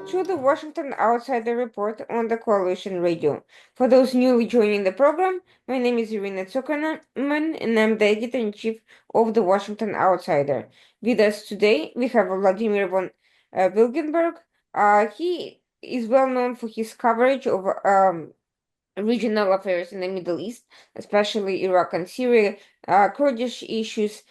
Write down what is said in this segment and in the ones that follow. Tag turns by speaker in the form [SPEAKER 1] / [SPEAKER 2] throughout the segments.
[SPEAKER 1] to the Washington Outsider Report on the Coalition Radio. For those newly joining the program, my name is Irina Zuckerman, and I'm the editor-in-chief of the Washington Outsider. With us today, we have Wladimir von Wilgenburg. He is well known for his coverage of regional affairs in the Middle East, especially Iraq and Syria, Kurdish issues.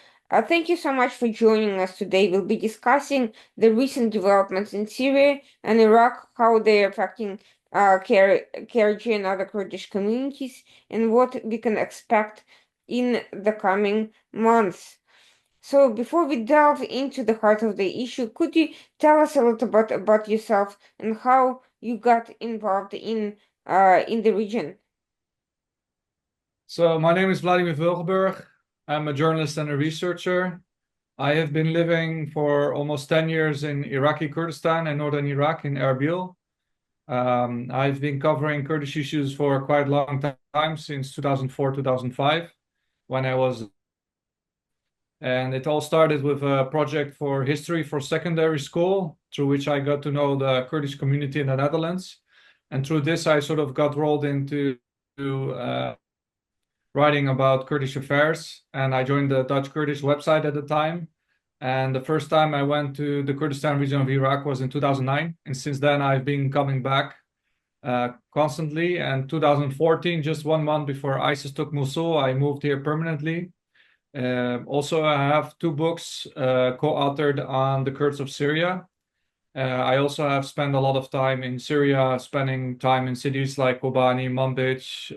[SPEAKER 1] Thank you so much for joining us today. We'll be discussing the recent developments in Syria and Iraq, how they're affecting Kurdish and other Kurdish communities, and what we can expect in the coming months. So, before we delve into the heart of the issue, could you tell us a little bit about yourself and how you got involved in the region?
[SPEAKER 2] So my name is Wladimir Wilgenburg. I'm a journalist and a researcher. I have been living for almost 10 years in Iraqi Kurdistan and northern Iraq in Erbil. I've been covering Kurdish issues for quite a long time, since 2004, 2005, when I was. And it all started with a project for history for secondary school, through which I got to know the Kurdish community in the Netherlands. And through this, I sort of got rolled into writing about Kurdish affairs, and I joined the Dutch Kurdish website at the time. And the first time I went to the Kurdistan region of Iraq was in 2009, and since then I've been coming back constantly. And 2014, just 1 month before ISIS took Mosul, I moved here permanently. Also, I have two books co-authored on the Kurds of Syria. I also have spent a lot of time in Syria, spending time in cities like Kobani, Manbij,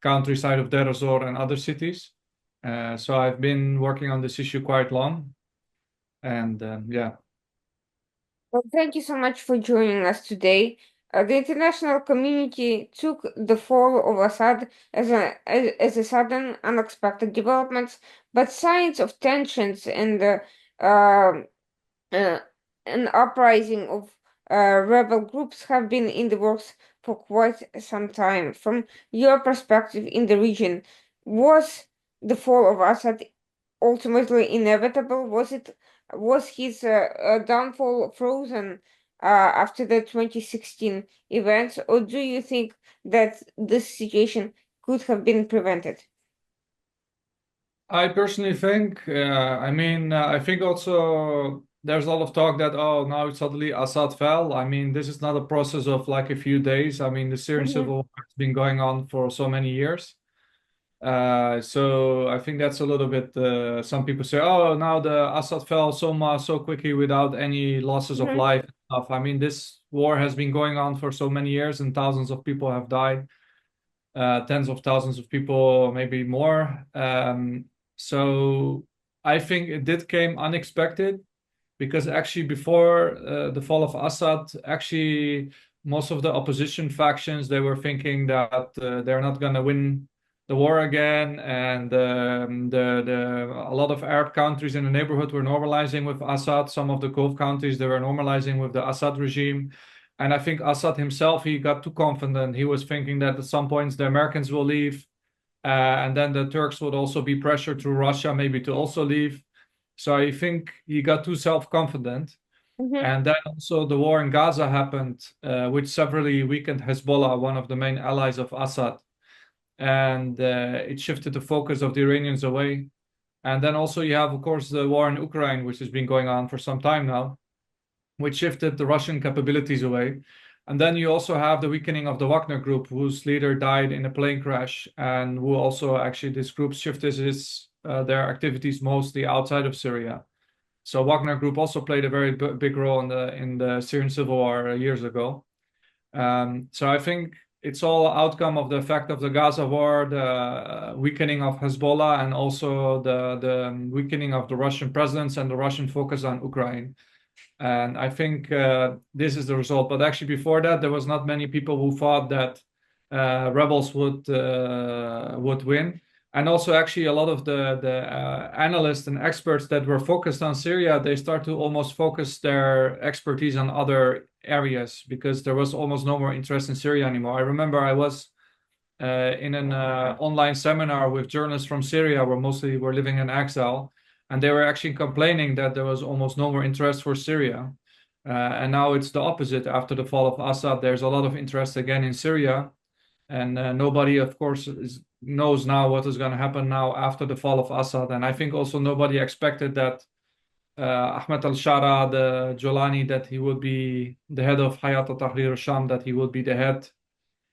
[SPEAKER 2] countryside of Deir ez-Zor and other cities. So I've been working on this issue quite long. And yeah.
[SPEAKER 1] Well, thank you so much for joining us today. The international community took the fall of Assad as a sudden, unexpected development, but signs of tensions and uh, an uprising of rebel groups have been in the works for quite some time. From your perspective in the region, was the fall of Assad ultimately inevitable? Was his downfall frozen after the 2016 events, or do you think that this situation could have been prevented?
[SPEAKER 2] I personally think, I think also there's a lot of talk that, oh, now suddenly Assad fell. I mean, this is not a process of like a few days. I mean, the Syrian
[SPEAKER 1] Mhm.
[SPEAKER 2] civil war has been going on for so many years. So I think that's a little bit, some people say, oh, now the Assad fell so much, so quickly without any losses of
[SPEAKER 1] Mhm.
[SPEAKER 2] life and stuff. I mean, this war has been going on for so many years and thousands of people have died, tens of thousands of people, maybe more. So I think it did came unexpected, because actually before the fall of Assad, actually most of the opposition factions, they were thinking that they're not going to win the war again, and a lot of Arab countries in the neighborhood were normalizing with Assad. Some of the Gulf countries, they were normalizing with the Assad regime. And I think Assad himself, he got too confident. He was thinking that at some points the Americans will leave, and then the Turks would also be pressured through Russia maybe to also leave. So I think he got too self-confident.
[SPEAKER 1] Mhm.
[SPEAKER 2] And then also the war in Gaza happened, which severely weakened Hezbollah, one of the main allies of Assad. And it shifted the focus of the Iranians away. And then also you have, of course, the war in Ukraine, which has been going on for some time now, which shifted the Russian capabilities away. And then you also have the weakening of the Wagner group, whose leader died in a plane crash, and who also actually this group shifted their activities mostly outside of Syria. So Wagner Group also played a very big role in the Syrian civil war years ago. So I think it's all outcome of the effect of the Gaza war, the weakening of Hezbollah, and also the weakening of the Russian presence and the Russian focus on Ukraine. And I think this is the result. But actually, before that, there was not many people who thought that rebels would win. And also, actually, a lot of the analysts and experts that were focused on Syria, they start to almost focus their expertise on other areas, because there was almost no more interest in Syria anymore. I remember I was in an online seminar with journalists from Syria, where mostly were living in exile, and they were actually complaining that there was almost no more interest for Syria. And now it's the opposite. After the fall of Assad, there's a lot of interest again in Syria. And nobody, of course, knows now what is going to happen now after the fall of Assad. And I think also nobody expected that Ahmed al-Shara, the Jolani, that he would be the head of Hayat al-Tahrir al-Sham, that he would be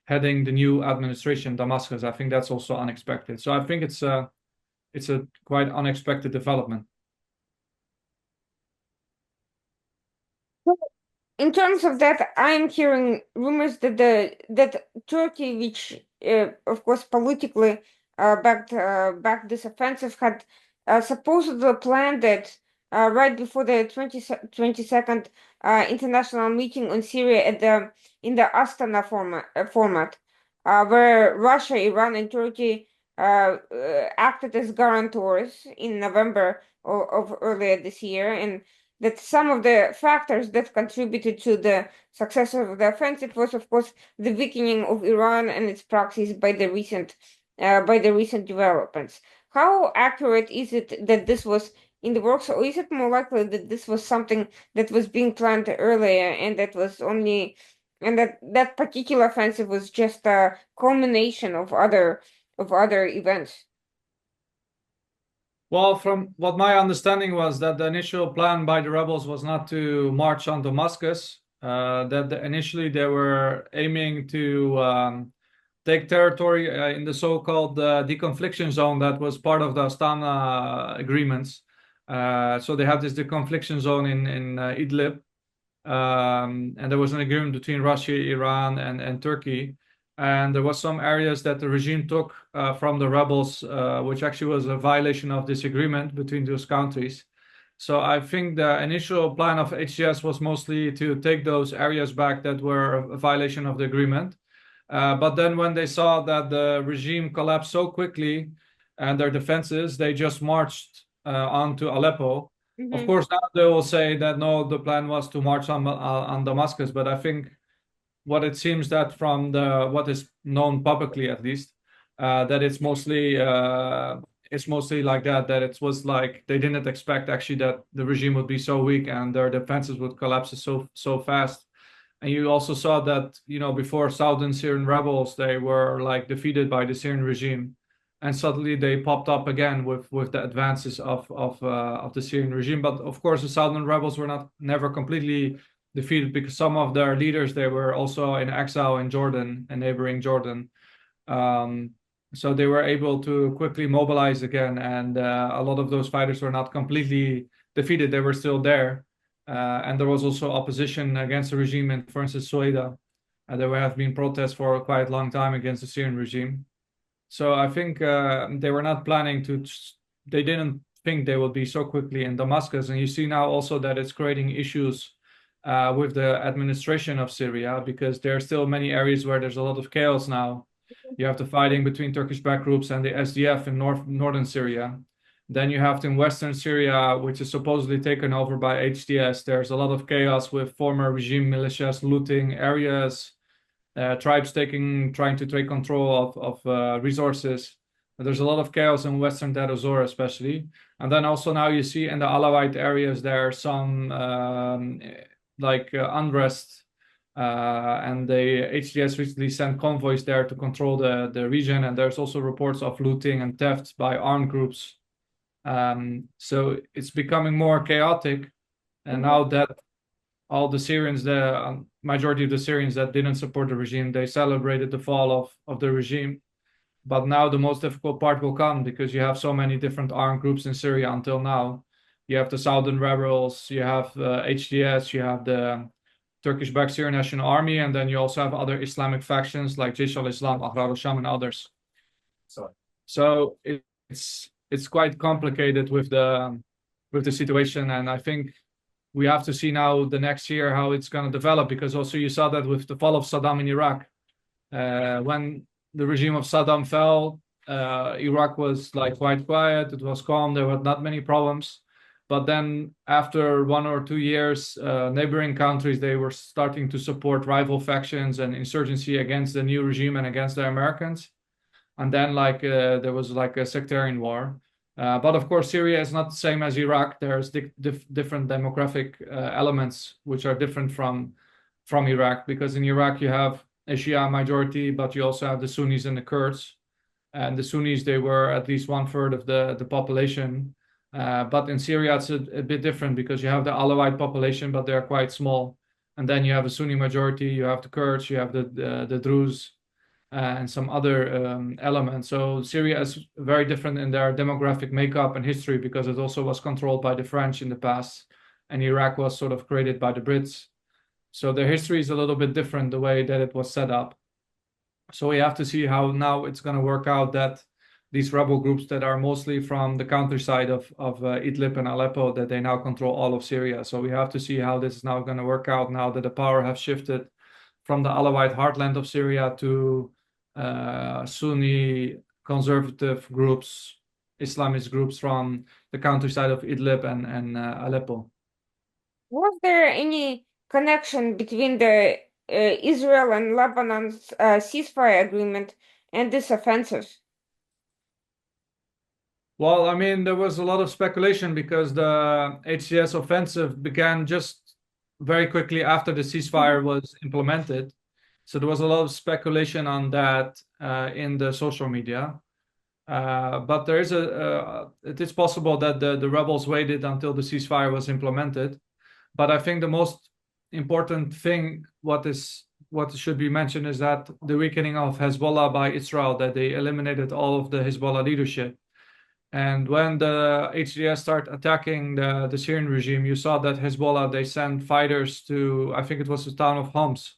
[SPEAKER 2] heading the new administration, Damascus. I think that's also unexpected. So I think it's a quite unexpected development.
[SPEAKER 1] In terms of that, I'm hearing rumors that that Turkey, which of course politically backed this offensive, had supposedly planned it right before the 22nd international meeting on Syria at the in the Astana format, where Russia, Iran, and Turkey acted as guarantors in November of earlier this year, and that some of the factors that contributed to the success of the offensive was, of course, the weakening of Iran and its proxies by the recent developments. How accurate is it that this was in the works, or is it more likely that this was something that was being planned earlier and that particular offensive was just a culmination of other events?
[SPEAKER 2] Well, from what my understanding was that the initial plan by the rebels was not to march on Damascus, initially they were aiming to take territory in the so-called deconfliction zone that was part of the Astana agreements. So they have this deconfliction zone in Idlib, and there was an agreement between Russia, Iran, and Turkey. And there was some areas that the regime took from the rebels, which actually was a violation of this agreement between those countries. So I think the initial plan of HTS was mostly to take those areas back that were a violation of the agreement. But then when they saw that the regime collapsed so quickly and their defenses, they just marched on to Aleppo. Of course, now they will say that no, the plan was to march on Damascus, but I think what it seems that from what is known publicly at least, that it's mostly like that it was like they didn't expect actually that the regime would be so weak and their defenses would collapse so fast. And you also saw that, before Southern Syrian rebels, they were like defeated by the Syrian regime, and suddenly they popped up again with the advances of the Syrian regime. But of course, the Southern rebels were never completely defeated, because some of their leaders, they were also in exile in Jordan and neighboring Jordan. So they were able to quickly mobilize again, and a lot of those fighters were not completely defeated. They were still there. And there was also opposition against the regime in, for instance, Soeda. There have been protests for quite a long time against the Syrian regime. So I think they were not planning they didn't think they would be so quickly in Damascus. And you see now also that it's creating issues with the administration of Syria, because there are still many areas where there's a lot of chaos now. You have the fighting between Turkish-backed groups and the SDF in northern Syria. Then you have in western Syria, which is supposedly taken over by HTS. There's a lot of chaos with former regime militias looting areas, tribes trying to take control of resources. There's a lot of chaos in western Deir ez-Zor especially. And then also now you see in the Alawite areas, there are some unrest. And the HTS recently sent convoys there to control the region. And there's also reports of looting and theft by armed groups. So it's becoming more chaotic. And now that all the Syrians, the majority of the Syrians that didn't support the regime, they celebrated the fall of the regime. But now the most difficult part will come, because you have so many different armed groups in Syria until now. You have the Southern rebels, you have HTS, you have the Turkish-backed Syrian National Army, and then you also have other Islamic factions like Jaish al-Islam, Ahrar al-Sham, and others. So it's quite complicated with the situation, and I think we have to see now the next year how it's going to develop, because also you saw that with the fall of Saddam in Iraq. When the regime of Saddam fell, Iraq was like quite quiet. It was calm. There were not many problems. But then after 1 or 2 years, neighboring countries, they were starting to support rival factions and insurgency against the new regime and against the Americans. And then there was like a sectarian war. But of course, Syria is not the same as Iraq. There's different demographic elements which are different from Iraq, because in Iraq you have a Shia majority, but you also have the Sunnis and the Kurds. And the Sunnis, they were at least one third of the population. But in Syria, it's a bit different because you have the Alawite population, but they're quite small. And then you have a Sunni majority, you have the Kurds, you have the Druze, and some other elements. So Syria is very different in their demographic makeup and history because it also was controlled by the French in the past, and Iraq was sort of created by the Brits. So their history is a little bit different the way that it was set up. So we have to see how now it's going to work out that these rebel groups that are mostly from the countryside of Idlib and Aleppo, that they now control all of Syria. So we have to see how this is now going to work out now that the power have shifted from the Alawite heartland of Syria to Sunni conservative groups, Islamist groups from the countryside of Idlib and Aleppo.
[SPEAKER 1] Was there any connection between the Israel and Lebanon's ceasefire agreement and this offensive?
[SPEAKER 2] Well, I mean, there was a lot of speculation because the HCS offensive began just very quickly after the ceasefire was implemented. So there was a lot of speculation on that in the social media. But there is it is possible that the rebels waited until the ceasefire was implemented. But I think the most important thing, what should be mentioned, is that the weakening of Hezbollah by Israel, that they eliminated all of the Hezbollah leadership. And when the HDS started attacking the Syrian regime, you saw that Hezbollah, they sent fighters to, I think it was the town of Homs.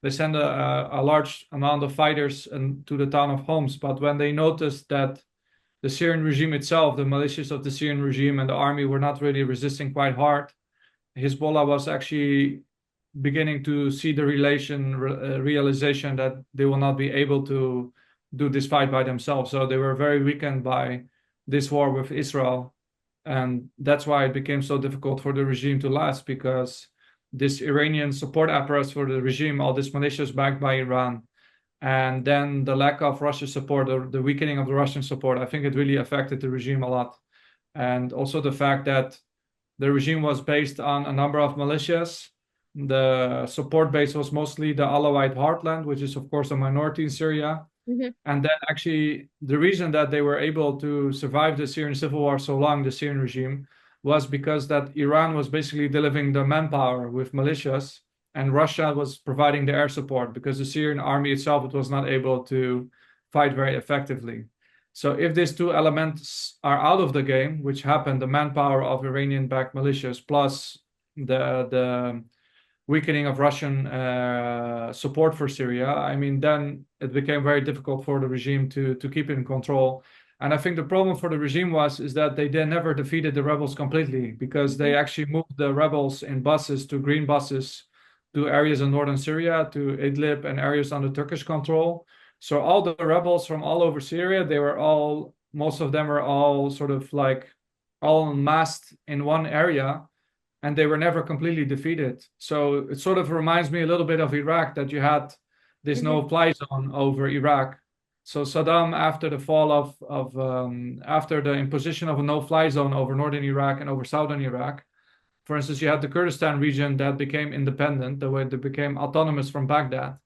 [SPEAKER 2] They sent a large amount of fighters to the town of Homs. But when they noticed that the Syrian regime itself, the militias of the Syrian regime and the army were not really resisting quite hard, Hezbollah was actually beginning to see the realization that they will not be able to do this fight by themselves. So they were very weakened by this war with Israel. And that's why it became so difficult for the regime to last, because this Iranian support apparatus for the regime, all these militias backed by Iran, and then the lack of Russian support, or the weakening of the Russian support, I think it really affected the regime a lot. And also the fact that the regime was based on a number of militias. The support base was mostly the Alawite heartland, which is, of course, a minority in Syria. And then actually the reason that they were able to survive the Syrian civil war so long, the Syrian regime, was because that Iran was basically delivering the manpower with militias, and Russia was providing the air support, because the Syrian army itself, it was not able to fight very effectively. So if these two elements are out of the game, which happened, the manpower of Iranian-backed militias plus the weakening of Russian support for Syria, I mean, then it became very difficult for the regime to keep in control. And I think the problem for the regime is that they then never defeated the rebels completely, because they actually moved the rebels in buses, to green buses, to areas in northern Syria, to Idlib and areas under Turkish control. So all the rebels from all over Syria, most of them were all sort of like all massed in one area, and they were never completely defeated. So it sort of reminds me a little bit of Iraq, that you had this no-fly zone over Iraq. So Saddam, after the fall after the imposition of a no-fly zone over northern Iraq and over southern Iraq, for instance, you had the Kurdistan region that became independent, the way they became autonomous from Baghdad.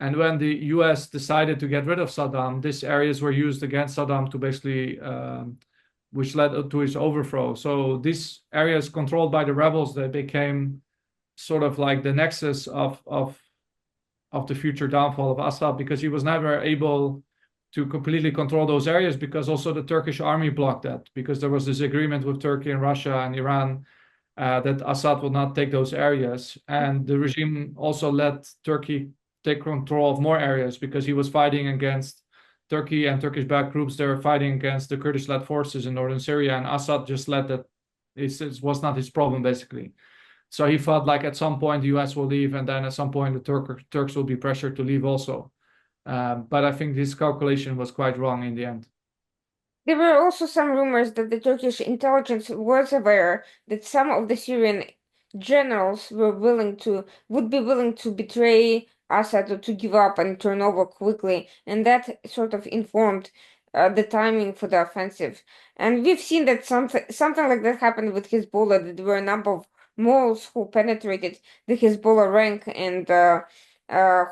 [SPEAKER 2] And when the US decided to get rid of Saddam, these areas were used against Saddam to basically which led to his overthrow. So these areas controlled by the rebels, they became sort of like the nexus of the future downfall of Assad, because he was never able to completely control those areas, because also the Turkish army blocked that, because there was this agreement with Turkey and Russia and Iran that Assad would not take those areas. And the regime also let Turkey take control of more areas, because he was fighting against Turkey and Turkish-backed groups. They were fighting against the Kurdish-led forces in northern Syria, and Assad just let that. It was not his problem, basically. So he felt like at some point the US will leave, and then at some point the Turks will be pressured to leave also. But I think this calculation was quite wrong in the end.
[SPEAKER 1] There were also some rumors that the Turkish intelligence was aware that some of the Syrian generals would be willing to betray Assad, or to give up and turn over quickly, and that sort of informed the timing for the offensive. And we've seen that something like that happened with Hezbollah. That there were a number of moles who penetrated the Hezbollah rank and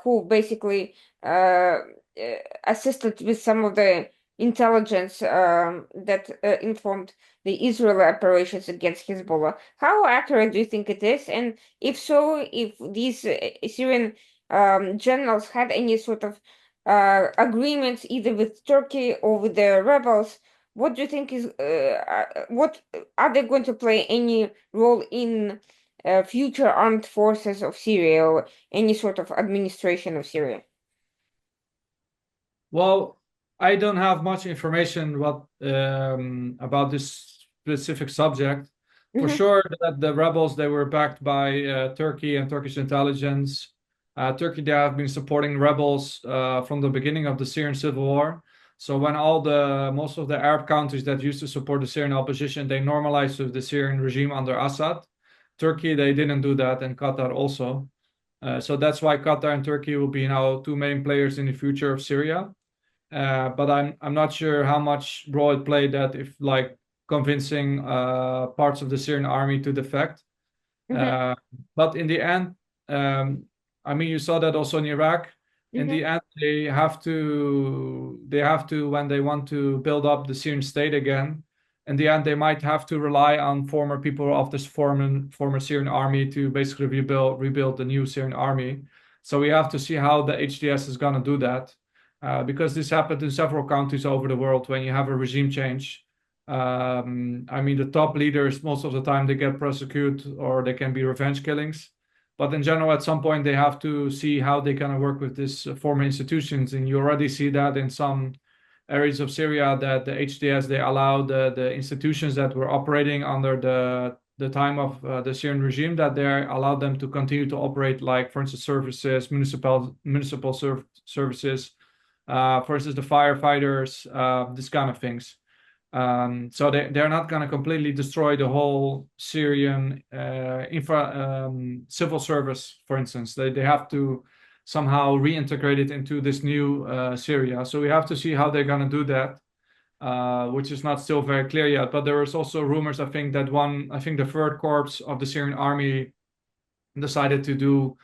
[SPEAKER 1] who basically assisted with some of the intelligence that informed the Israeli operations against Hezbollah. How accurate do you think it is? And if so, if these Syrian generals had any sort of agreements either with Turkey or with the rebels, what do you think is what are they going to play any role in future armed forces of Syria or any sort of administration of Syria?
[SPEAKER 2] Well, I don't have much information about this specific subject. For
[SPEAKER 1] Mm-hmm,
[SPEAKER 2] sure that the rebels, they were backed by Turkey and Turkish intelligence. Turkey, they have been supporting rebels from the beginning of the Syrian civil war. So when most of the Arab countries that used to support the Syrian opposition, they normalized with the Syrian regime under Assad. Turkey, they didn't do that, and Qatar also. So that's why Qatar and Turkey will be now two main players in the future of Syria. But I'm not sure how much role it played that if like convincing parts of the Syrian army to defect.
[SPEAKER 1] mm-hmm,
[SPEAKER 2] Uh, but in the end, um, I mean, you saw that also in Iraq. In
[SPEAKER 1] mm-hmm,
[SPEAKER 2] the end, they have to when they want to build up the Syrian state again. In the end, they might have to rely on former people of this former Syrian army to basically rebuild the new Syrian army. So we have to see how the HDS is going to do that, because this happened in several countries over the world when you have a regime change. I mean, the top leaders, most of the time, they get prosecuted or they can be revenge killings. But in general, at some point, they have to see how they can work with these former institutions. And you already see that in some areas of Syria that the HDS, they allow the institutions that were operating under the time of the Syrian regime, that they allowed them to continue to operate, like, for instance, services, municipal services, for instance, the firefighters, this kind of things. So they're not going to completely destroy the whole Syrian civil service, for instance. They have to somehow reintegrate it into this new Syria. So we have to see how they're going to do that, which is not still very clear yet. But there is also rumors, I think, that I think the third corps of the Syrian army decided to do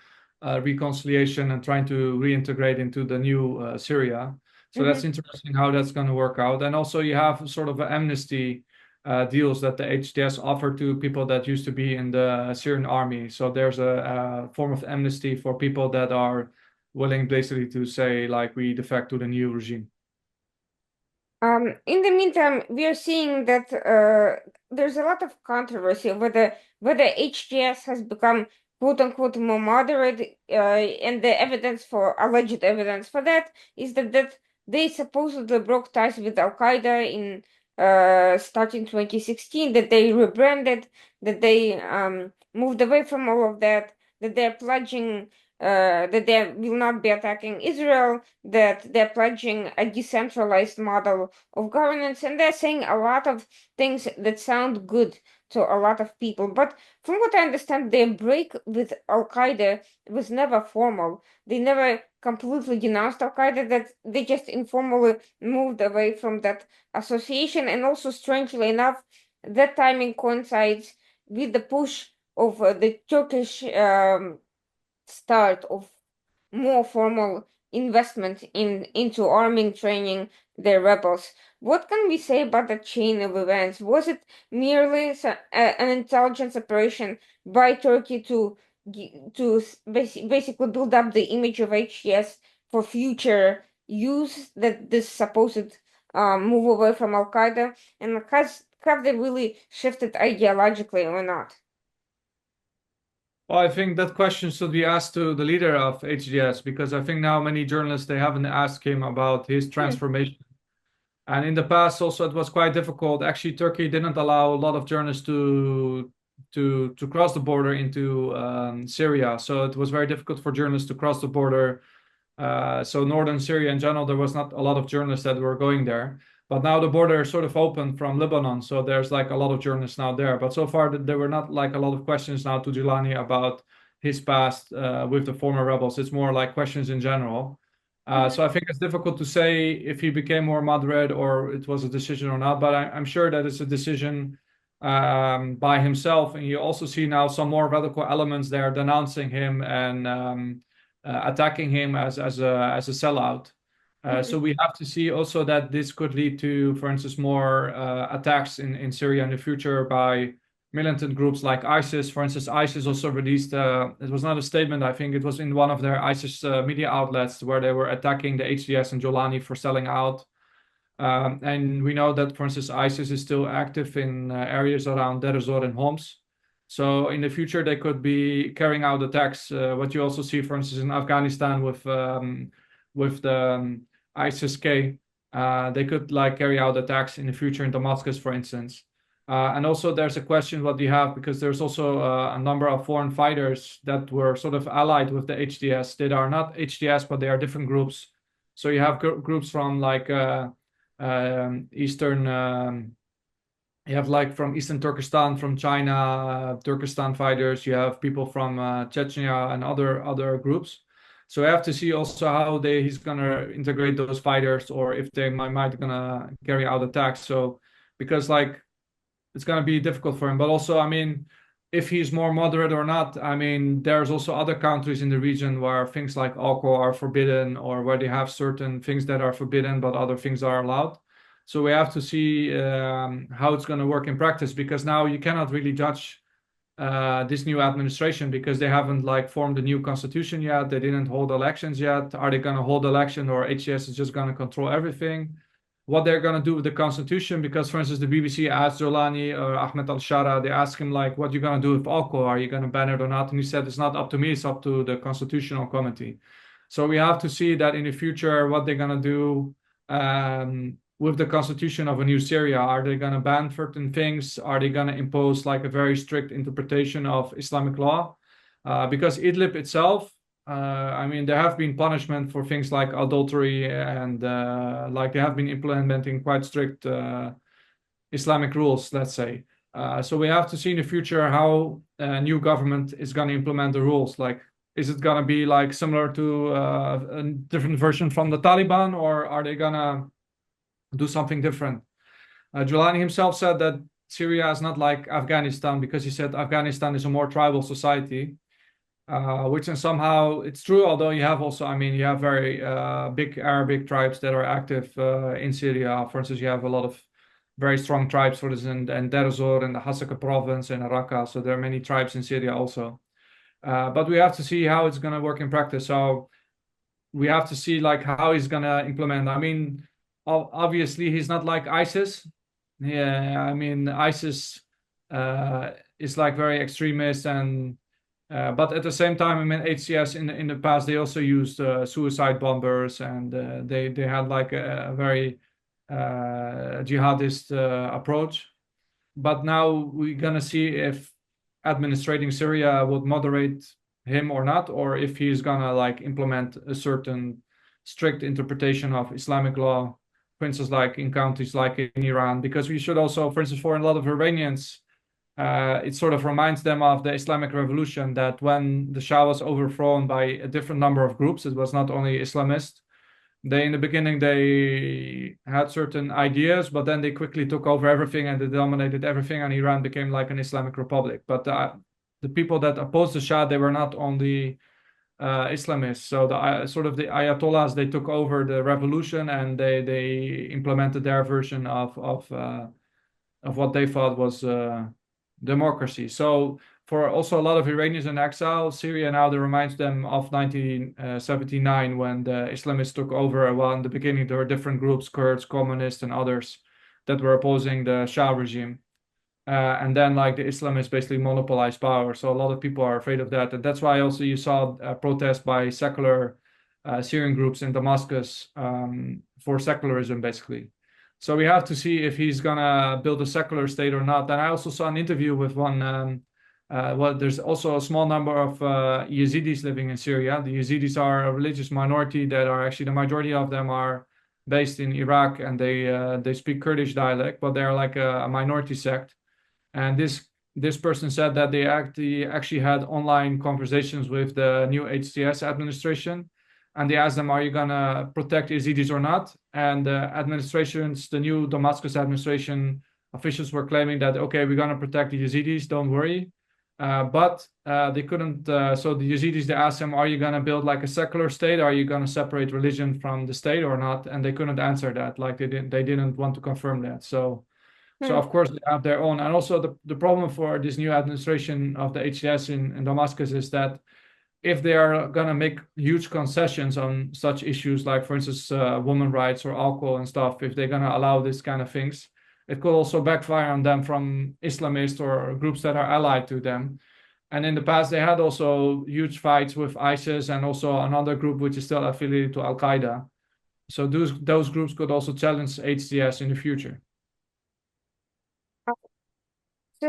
[SPEAKER 2] reconciliation and trying to reintegrate into the new Syria. So
[SPEAKER 1] mm-hmm.
[SPEAKER 2] that's interesting how that's going to work out. And also you have sort of an amnesty deals that the HTS offer to people that used to be in the Syrian army. So there's a form of amnesty for people that are willing basically to say like we defect to the new regime.
[SPEAKER 1] In the meantime, we are seeing that there's a lot of controversy whether HGS has become quote unquote more moderate, and the evidence for alleged evidence for that is that they supposedly broke ties with Al Qaeda in starting 2016, that they rebranded, that they moved away from all of that, that they're pledging that they will not be attacking Israel, that they're pledging a decentralized model of governance, and they're saying a lot of things that sound good to a lot of people. But from what I understand, their break with Al Qaeda was never formal. They never completely denounced Al Qaeda, that they just informally moved away from that association. And also, strangely enough, that timing coincides with the push of the Turkish start of more formal investment into arming, training their rebels. What can we say about the chain of events? Was it merely an intelligence operation by Turkey to basically build up the image of HTS for future use, that this supposed move away from Al Qaeda, and have they really shifted ideologically or not?
[SPEAKER 2] Well, I think that question should be asked to the leader of HDS, because I think now many journalists, they haven't asked him about his
[SPEAKER 1] Hmm.
[SPEAKER 2] transformation. And in the past also it was quite difficult. Actually, Turkey didn't allow a lot of journalists to cross the border into Syria. So it was very difficult for journalists to cross the border. So northern Syria in general, there was not a lot of journalists that were going there. But now the border is sort of open from Lebanon, so there's like a lot of journalists now there. But so far there were not like a lot of questions now to Gilani about his past with the former rebels. It's more like questions in general. So I think it's difficult to say if he became more moderate or it was a decision or not, but I'm sure that it's a decision by himself. And you also see now some more radical elements there denouncing him and attacking him as a sellout. So we have to see also that this could lead to, for instance, more attacks in Syria in the future by militant groups like ISIS. For instance, ISIS also released, it was not a statement, I think it was in one of their ISIS media outlets where they were attacking the HDS and Jolani for selling out. And we know that, for instance, ISIS is still active in areas around Deir ez-Zor and Homs. So in the future, they could be carrying out attacks. What you also see, for instance, in Afghanistan with the ISIS-K, they could like carry out attacks in the future in Damascus, for instance. And also there's a question what do you have, because there's also a number of foreign fighters that were sort of allied with the HDS. They are not HDS, but they are different groups. So you have groups from like Eastern, you have like from Eastern Turkestan, from China, Turkestan fighters. You have people from Chechnya and other groups. So we have to see also how he's gonna integrate those fighters, or if they might gonna carry out attacks. So because like it's going to be difficult for him. But also, I mean, if he's more moderate or not, I mean, there's also other countries in the region where things like alcohol are forbidden, or where they have certain things that are forbidden, but other things are allowed. So we have to see how it's going to work in practice, because now you cannot really judge this new administration because they haven't like formed a new constitution yet. They didn't hold elections yet. Are they going to hold election, or HCS is just going to control everything? What they're going to do with the constitution, because for instance the BBC asked Jolani or Ahmed al-Shara, they asked him like, what are you going to do with alcohol, are you going to ban it or not? And he said, it's not up to me, it's up to the constitutional committee. So we have to see that in the future what they're going to do with the constitution of a new Syria. Are they going to ban certain things? Are they going to impose like a very strict interpretation of Islamic law? Because Idlib itself, I mean, there have been punishment for things like adultery, and like they have been implementing quite strict Islamic rules, let's say. So we have to see in the future how a new government is going to implement the rules. Like, is it going to be like similar to a different version from the Taliban, or are they going to do something different? Jolani himself said that Syria is not like Afghanistan, because he said Afghanistan is a more tribal society. Which in somehow it's true, although you have also, I mean, you have very big Arabic tribes that are active in Syria. For instance, you have a lot of very strong tribes, for instance, and Deir ez-Zor and the Hasaka province and Raqqa. So there are many tribes in Syria also. But we have to see how it's going to work in practice. So we have to see like how he's going to implement. I mean, obviously he's not like ISIS. Yeah, I mean, ISIS is like very extremist, and but at the same time, I mean, HCS in the past they also used suicide bombers, and they had like a very jihadist approach. But now we're gonna see if administrating Syria would moderate him or not, or if he's gonna like implement a certain strict interpretation of Islamic law, for instance, like in countries like in Iran. Because we should also, for instance, for a lot of Iranians, it sort of reminds them of the Islamic Revolution, that when the Shah was overthrown by a different number of groups, it was not only Islamist. They, in the beginning, they had certain ideas, but then they quickly took over everything and they dominated everything, and Iran became like an Islamic republic. But the people that opposed the Shah, they were not only Islamists. So the sort of the Ayatollahs, they took over the revolution, and they implemented their version of what they thought was democracy. So for also a lot of Iranians in exile, Syria now that reminds them of 1979 when the Islamists took over. Well, in the beginning there were different groups, Kurds, communists, and others that were opposing the Shah regime. And then like the Islamists basically monopolized power. So a lot of people are afraid of that. And that's why also you saw protests by secular Syrian groups in Damascus for secularism, basically. So we have to see if he's gonna build a secular state or not. And I also saw an interview with one. Well, there's also a small number of Yazidis living in Syria. The Yazidis are a religious minority that are actually, the majority of them are based in Iraq, and they speak Kurdish dialect, but they're like a minority sect. And this person said that they actually had online conversations with the new HTS administration. and they asked them, "Are you gonna protect Yazidis or not?" And the new Damascus administration officials were claiming that, okay, we're gonna protect the Yazidis, don't worry. But they couldn't. So the Yazidis, they asked him, "Are you gonna build like a secular state? Are you gonna separate religion from the state or not?" And they couldn't answer that. Like they didn't want to confirm that. So
[SPEAKER 1] Hmm.
[SPEAKER 2] of course they have their own. And also the problem for this new administration of the HTS in Damascus is that if they are gonna make huge concessions on such issues, like for instance, women rights or alcohol and stuff, if they're gonna allow this kind of things, it could also backfire on them from Islamists or groups that are allied to them. And in the past, they had also huge fights with ISIS and also another group which is still affiliated to Al Qaeda. So those groups could also challenge HTS in the future.
[SPEAKER 1] So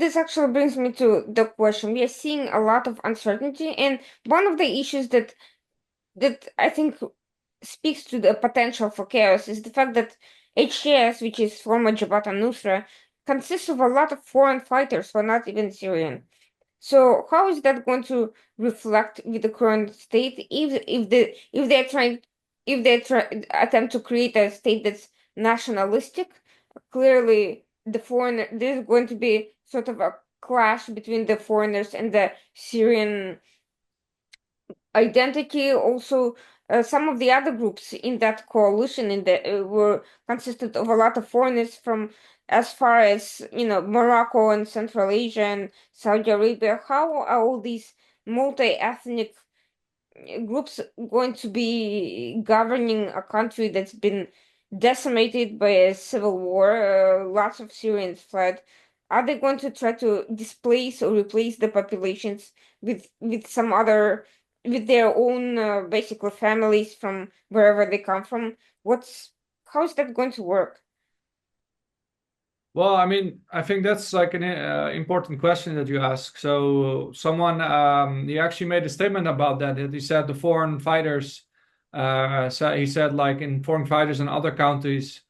[SPEAKER 1] this actually brings me to the question. We are seeing a lot of uncertainty, and one of the issues that I think speaks to the potential for chaos is the fact that HTS, which is former Jabhat al-Nusra, consists of a lot of foreign fighters who are not even Syrian. So how is that going to reflect with the current state if they're trying if they try attempt to create a state that's nationalistic? Clearly, there's going to be sort of a clash between the foreigners and the Syrian identity. Also, some of the other groups in that coalition were consisted of a lot of foreigners from as far as Morocco and Central Asia and Saudi Arabia. How are all these multi-ethnic groups going to be governing a country that's been decimated by a civil war? Lots of Syrians fled. Are they going to try to displace or replace the populations with some other with their own basically families from wherever they come from? How is that going to work?
[SPEAKER 2] Well, I mean, I think that's like an important question that you ask. So someone he actually made a statement about that. That he said the foreign fighters, he said like in foreign fighters in other countries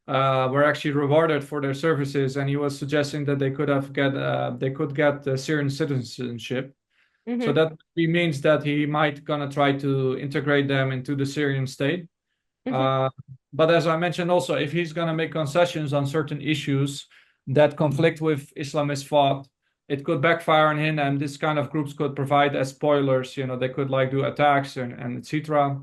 [SPEAKER 2] were actually rewarded for their services, and he was suggesting that they could get Syrian citizenship. So
[SPEAKER 1] Mm-hmm.
[SPEAKER 2] that means that he might gonna try to integrate them into the Syrian state.
[SPEAKER 1] Mm-hmm.
[SPEAKER 2] Uh, but as I mentioned also, if he's going to make concessions on certain issues that conflict with Islamist thought, it could backfire on him, and this kind of groups could provide as spoilers. They could like do attacks and etc.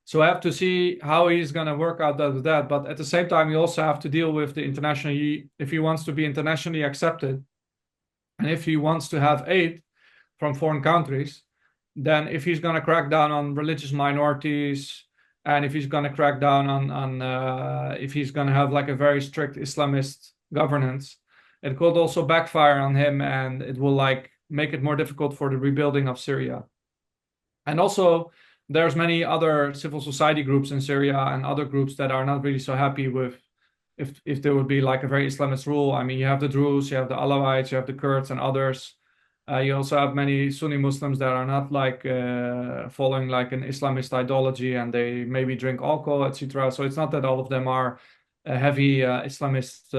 [SPEAKER 2] So I have to see how he's going to work out that. But at the same time, you also have to deal with the international. If he wants to be internationally accepted, and if he wants to have aid from foreign countries, then if he's going to crack down on religious minorities, and if he's going to crack down on if he's going to have like a very strict Islamist governance, it could also backfire on him, and it will like make it more difficult for the rebuilding of Syria. And also, there's many other civil society groups in Syria and other groups that are not really so happy with if there would be like a very Islamist rule. I mean, you have the Druze, you have the Alawites, you have the Kurds and others. You also have many Sunni Muslims that are not like following like an Islamist ideology, and they maybe drink alcohol, etc. So it's not that all of them are a heavy Islamist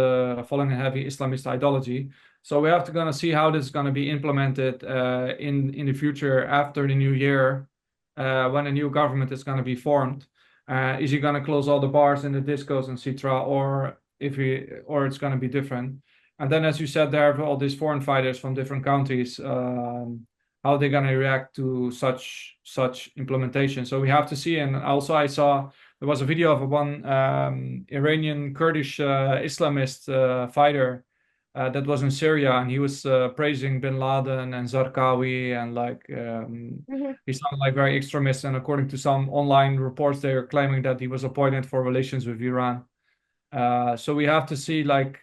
[SPEAKER 2] following a heavy Islamist ideology. So we have to gonna see how this is gonna be implemented in the future after the new year, when a new government is gonna be formed. Is he gonna close all the bars and the discos and etc. Or it's gonna be different? And then, as you said, there are all these foreign fighters from different countries. How they're going to react to such implementation. So we have to see. And also, I saw there was a video of one Iranian Kurdish Islamist fighter that was in Syria, and he was praising Bin Laden and Zarqawi, and like
[SPEAKER 1] Mm-hmm.
[SPEAKER 2] he sounded like very extremist. And according to some online reports, they are claiming that he was appointed for relations with Iran. So we have to see like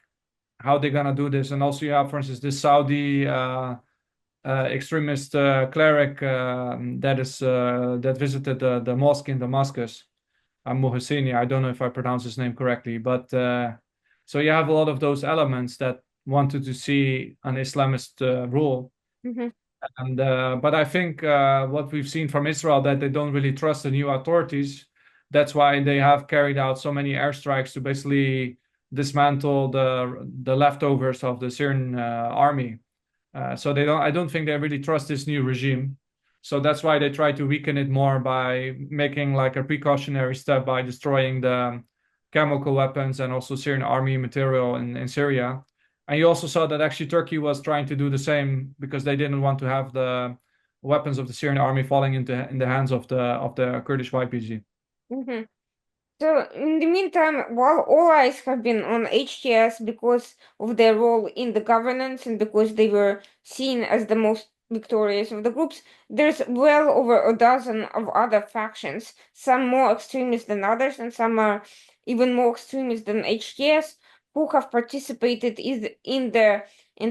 [SPEAKER 2] how they're gonna do this. And also you have, for instance, this Saudi extremist cleric that visited the mosque in Damascus, Muhsini. I don't know if I pronounce his name correctly, but so you have a lot of those elements that wanted to see an Islamist rule.
[SPEAKER 1] Mm-hmm.
[SPEAKER 2] And but I think what we've seen from Israel, that they don't really trust the new authorities. That's why they have carried out so many airstrikes to basically dismantle the leftovers of the Syrian army. So they don't. I don't think they really trust this new regime. So that's why they try to weaken it more by making like a precautionary step by destroying the chemical weapons and also Syrian army material in Syria. And you also saw that actually Turkey was trying to do the same because they didn't want to have the weapons of the Syrian army falling in the hands of the Kurdish YPG.
[SPEAKER 1] Mhm. So, in the meantime, while all eyes have been on HTS because of their role in the governance and because they were seen as the most victorious of the groups, there's well over a dozen of other factions, some more extremist than others, and some are even more extremist than HTS, who have participated in the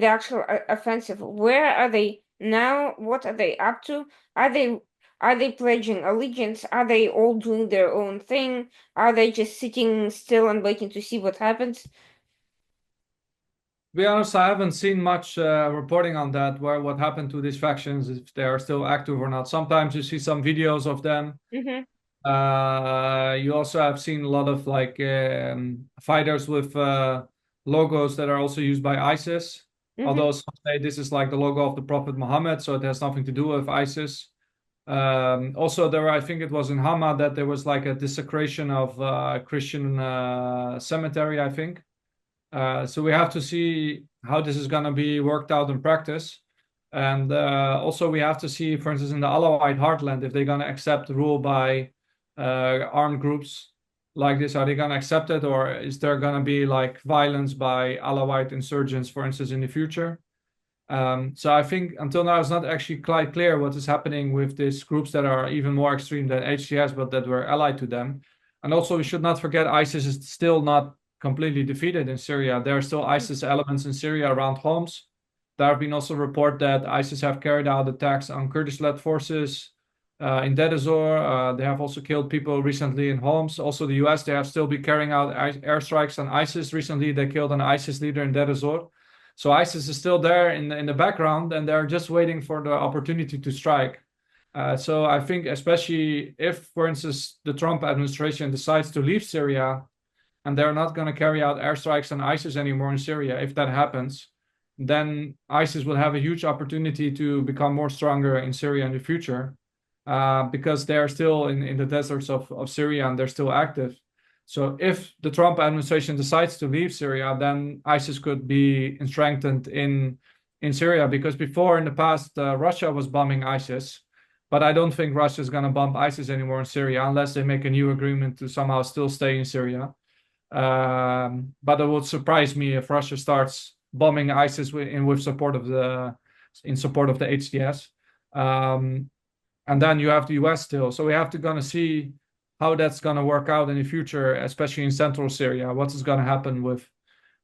[SPEAKER 1] actual offensive. Where are they now? What are they up to? Are they are they pledging allegiance? Are they all doing their own thing? Are they just sitting still and waiting to see what happens?
[SPEAKER 2] To be honest, I haven't seen much reporting on that, where what happened to these factions, if they are still active or not. Sometimes you see some videos of them.
[SPEAKER 1] Mm-hmm.
[SPEAKER 2] You also have seen a lot of like fighters with logos that are also used by ISIS.
[SPEAKER 1] Mm-hmm.
[SPEAKER 2] Although some say this is like the logo of the Prophet Muhammad, so it has nothing to do with ISIS. Also, I think it was in Hama that there was like a desecration of Christian cemetery, I think. So we have to see how this is going to be worked out in practice. And also we have to see, for instance, in the Alawite heartland, if they're going to accept rule by armed groups like this. Are they going to accept it, or is there going to be like violence by Alawite insurgents, for instance, in the future? So I think until now it's not actually quite clear what is happening with these groups that are even more extreme than HTS, but that were allied to them. And also we should not forget ISIS is still not completely defeated in Syria. There are still ISIS elements in Syria around Homs. There have been also reports that ISIS have carried out attacks on Kurdish-led forces in Deir ez-Zor. They have also killed people recently in Homs. Also the US, they have still been carrying out airstrikes on ISIS. Recently they killed an ISIS leader in Deir ez-Zor. So ISIS is still there in the background, and they're just waiting for the opportunity to strike. So I think, especially if, for instance, the Trump administration decides to leave Syria, and they're not going to carry out airstrikes on ISIS anymore in Syria, if that happens, then ISIS will have a huge opportunity to become more stronger in Syria in the future, because they're still in the deserts of Syria and they're still active. So if the Trump administration decides to leave Syria, then ISIS could be strengthened in Syria, because before in the past Russia was bombing ISIS, but I don't think Russia is going to bomb ISIS anymore in Syria unless they make a new agreement to somehow still stay in Syria. But it would surprise me if Russia starts bombing ISIS with support of the HTS. And then you have the US still. So we have to gonna see how that's gonna work out in the future, especially in central Syria. What is gonna happen with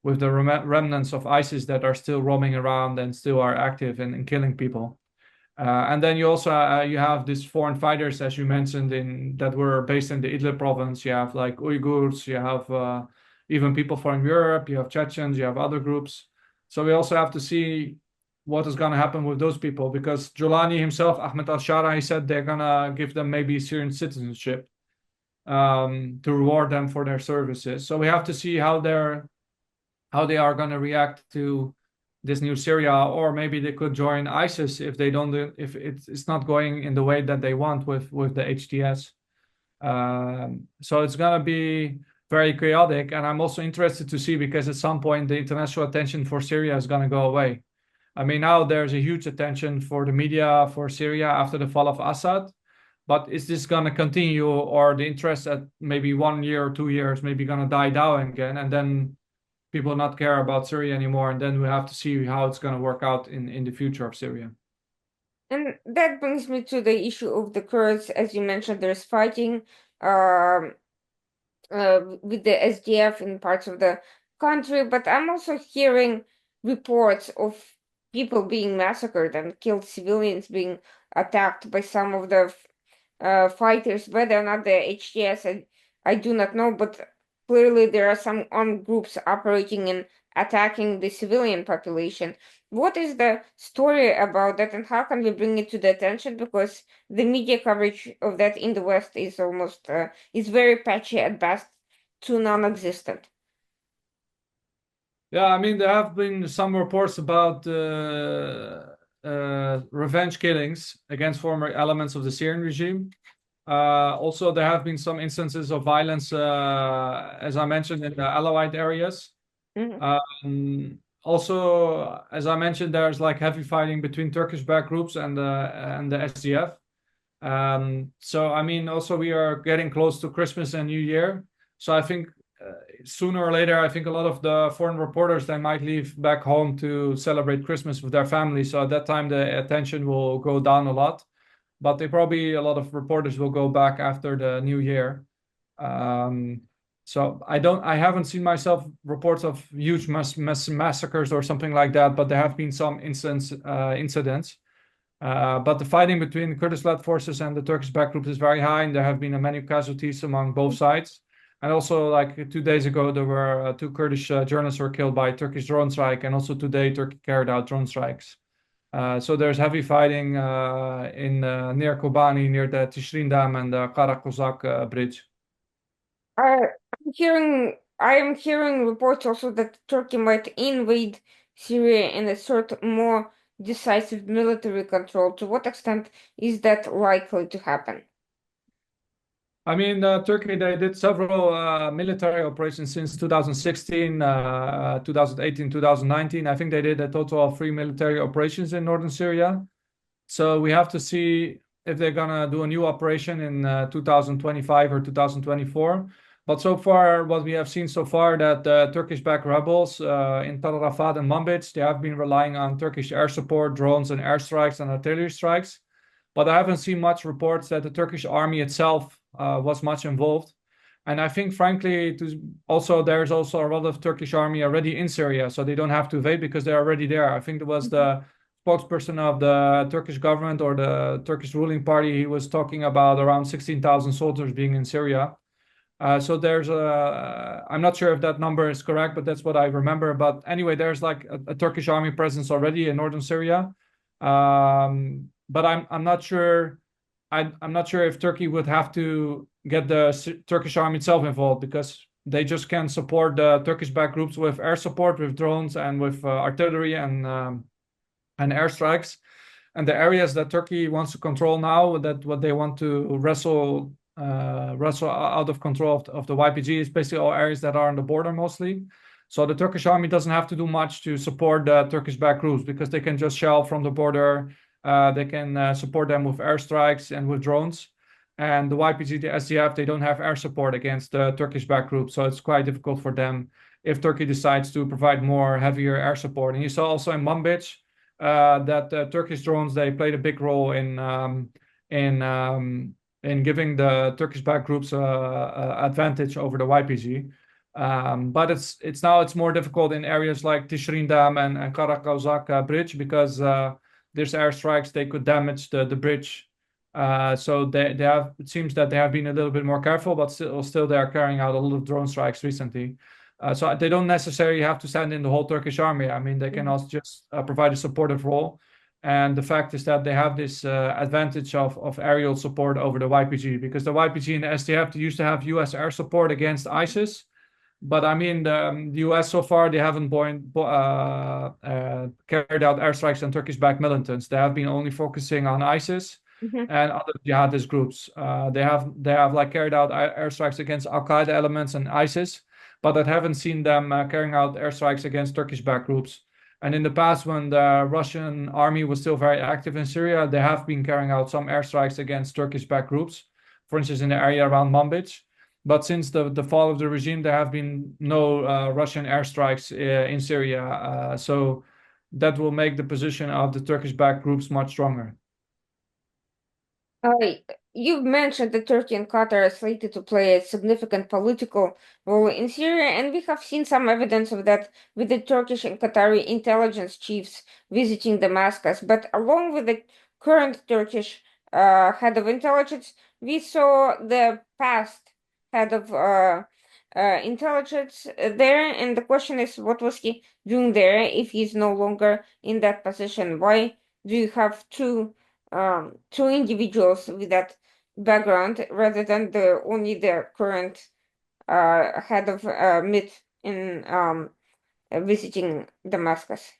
[SPEAKER 2] the remnants of ISIS that are still roaming around and still are active in killing people. And then you also you have these foreign fighters, as you mentioned, in that were based in the Idlib province. You have like Uyghurs, you have even people from Europe, you have Chechens, you have other groups. So we also have to see what is going to happen with those people, because Jolani himself, Ahmed al-Shara, he said they're going to give them maybe Syrian citizenship to reward them for their services. So we have to see how they are going to react to this new Syria, or maybe they could join ISIS if they don't if it's not going in the way that they want with the HTS. So it's going to be very chaotic, and I'm also interested to see, because at some point the international attention for Syria is going to go away. I mean, now there's a huge attention for the media for Syria after the fall of Assad, but is this going to continue, or the interest at maybe 1 year or 2 years maybe going to die down again, and then people not care about Syria anymore, and then we have to see how it's going to work out in the future of Syria.
[SPEAKER 1] And that brings me to the issue of the Kurds. As you mentioned, there's fighting um, with the SDF in parts of the country, but I'm also hearing reports of people being massacred and killed, civilians being attacked by some of the fighters. Whether or not the HTS, I do not know, but clearly there are some armed groups operating and attacking the civilian population. What is the story about that, and how can we bring it to the attention? Because the media coverage of that in the West is almost is very patchy at best to non-existent.
[SPEAKER 2] Yeah, I mean, there have been some reports about revenge killings against former elements of the Syrian regime. Also, there have been some instances of violence, as I mentioned, in the Alawite areas.
[SPEAKER 1] Mhm.
[SPEAKER 2] Also, as I mentioned, there's like heavy fighting between Turkish-backed groups and the SDF. So I mean, also we are getting close to Christmas and New Year. So I think sooner or later, I think a lot of the foreign reporters they might leave back home to celebrate Christmas with their family. So at that time, the attention will go down a lot. But they probably a lot of reporters will go back after the New Year. Um, so I haven't seen myself reports of huge massacres or something like that, but there have been some incidents. But the fighting between Kurdish-led forces and the Turkish-backed groups is very high, and there have been many casualties among both sides. And also, like 2 days ago, there were two Kurdish journalists were killed by Turkish drone strike, and also today Turkey carried out drone strikes. So there's heavy fighting in near Kobani, near the Tishrin Dam and the Karakozak bridge.
[SPEAKER 1] I am hearing reports also that Turkey might invade Syria and assert more decisive military control. To what extent is that likely to happen?
[SPEAKER 2] I mean, Turkey, they did several military operations since 2016, 2018, 2019. I think they did a total of 3 military operations in northern Syria. So we have to see if they're gonna do a new operation in 2025 or 2024. But so far, what we have seen so far, that the Turkish-backed rebels in Tal Rafah and Manbij, they have been relying on Turkish air support, drones and airstrikes and artillery strikes. But I haven't seen much reports that the Turkish army itself was much involved. And I think, frankly, there's also a lot of Turkish army already in Syria, so they don't have to invade because they're already there. I think there was the spokesperson of the Turkish government or the Turkish ruling party. He was talking about around 16,000 soldiers being in Syria. So I'm not sure if that number is correct, but that's what I remember. But anyway, there's like a Turkish army presence already in northern Syria. But I'm not sure. I'm not sure if Turkey would have to get the Turkish army itself involved because they just can support the Turkish-backed groups with air support, with drones, and with artillery and airstrikes. And the areas that Turkey wants to control now, that what they want to wrestle out of control of the YPG, is basically all areas that are on the border mostly. So the Turkish army doesn't have to do much to support the Turkish-backed groups because they can just shell from the border. They can support them with airstrikes and with drones. And the YPG, the SDF, they don't have air support against the Turkish-backed groups, so it's quite difficult for them if Turkey decides to provide more heavier air support. And you saw also in Manbij that Turkish drones they played a big role in in giving the Turkish-backed groups advantage over the YPG. But it's more difficult in areas like Tishrin Dam and Karakozak bridge because there's airstrikes they could damage the bridge. So they have it seems that they have been a little bit more careful, but still they are carrying out a lot of drone strikes recently. So they don't necessarily have to send in the whole Turkish army. I mean, they can also just provide a supportive role. And the fact is that they have this advantage of aerial support over the YPG because the YPG and the SDF they used to have US air support against ISIS. But I mean, the US so far, they haven't carried out airstrikes on Turkish-backed militants. They have been only focusing on ISIS
[SPEAKER 1] Mhm.
[SPEAKER 2] and other jihadist groups. They have like carried out airstrikes against Al-Qaeda elements and ISIS, but I haven't seen them carrying out airstrikes against Turkish-backed groups. And in the past, when the Russian army was still very active in Syria, they have been carrying out some airstrikes against Turkish-backed groups, for instance, in the area around Manbij. But since the fall of the regime, there have been no Russian airstrikes in Syria. So that will make the position of the Turkish-backed groups much stronger.
[SPEAKER 1] Uh, you've mentioned that Turkey and Qatar are slated to play a significant political role in Syria, and we have seen some evidence of that with the Turkish and Qatari intelligence chiefs visiting Damascus. But along with the current Turkish head of intelligence, we saw the past head of intelligence there, and the question is, what was he doing there if he's no longer in that position? Why do you have two individuals with that background rather than the current head of MIT in visiting Damascus?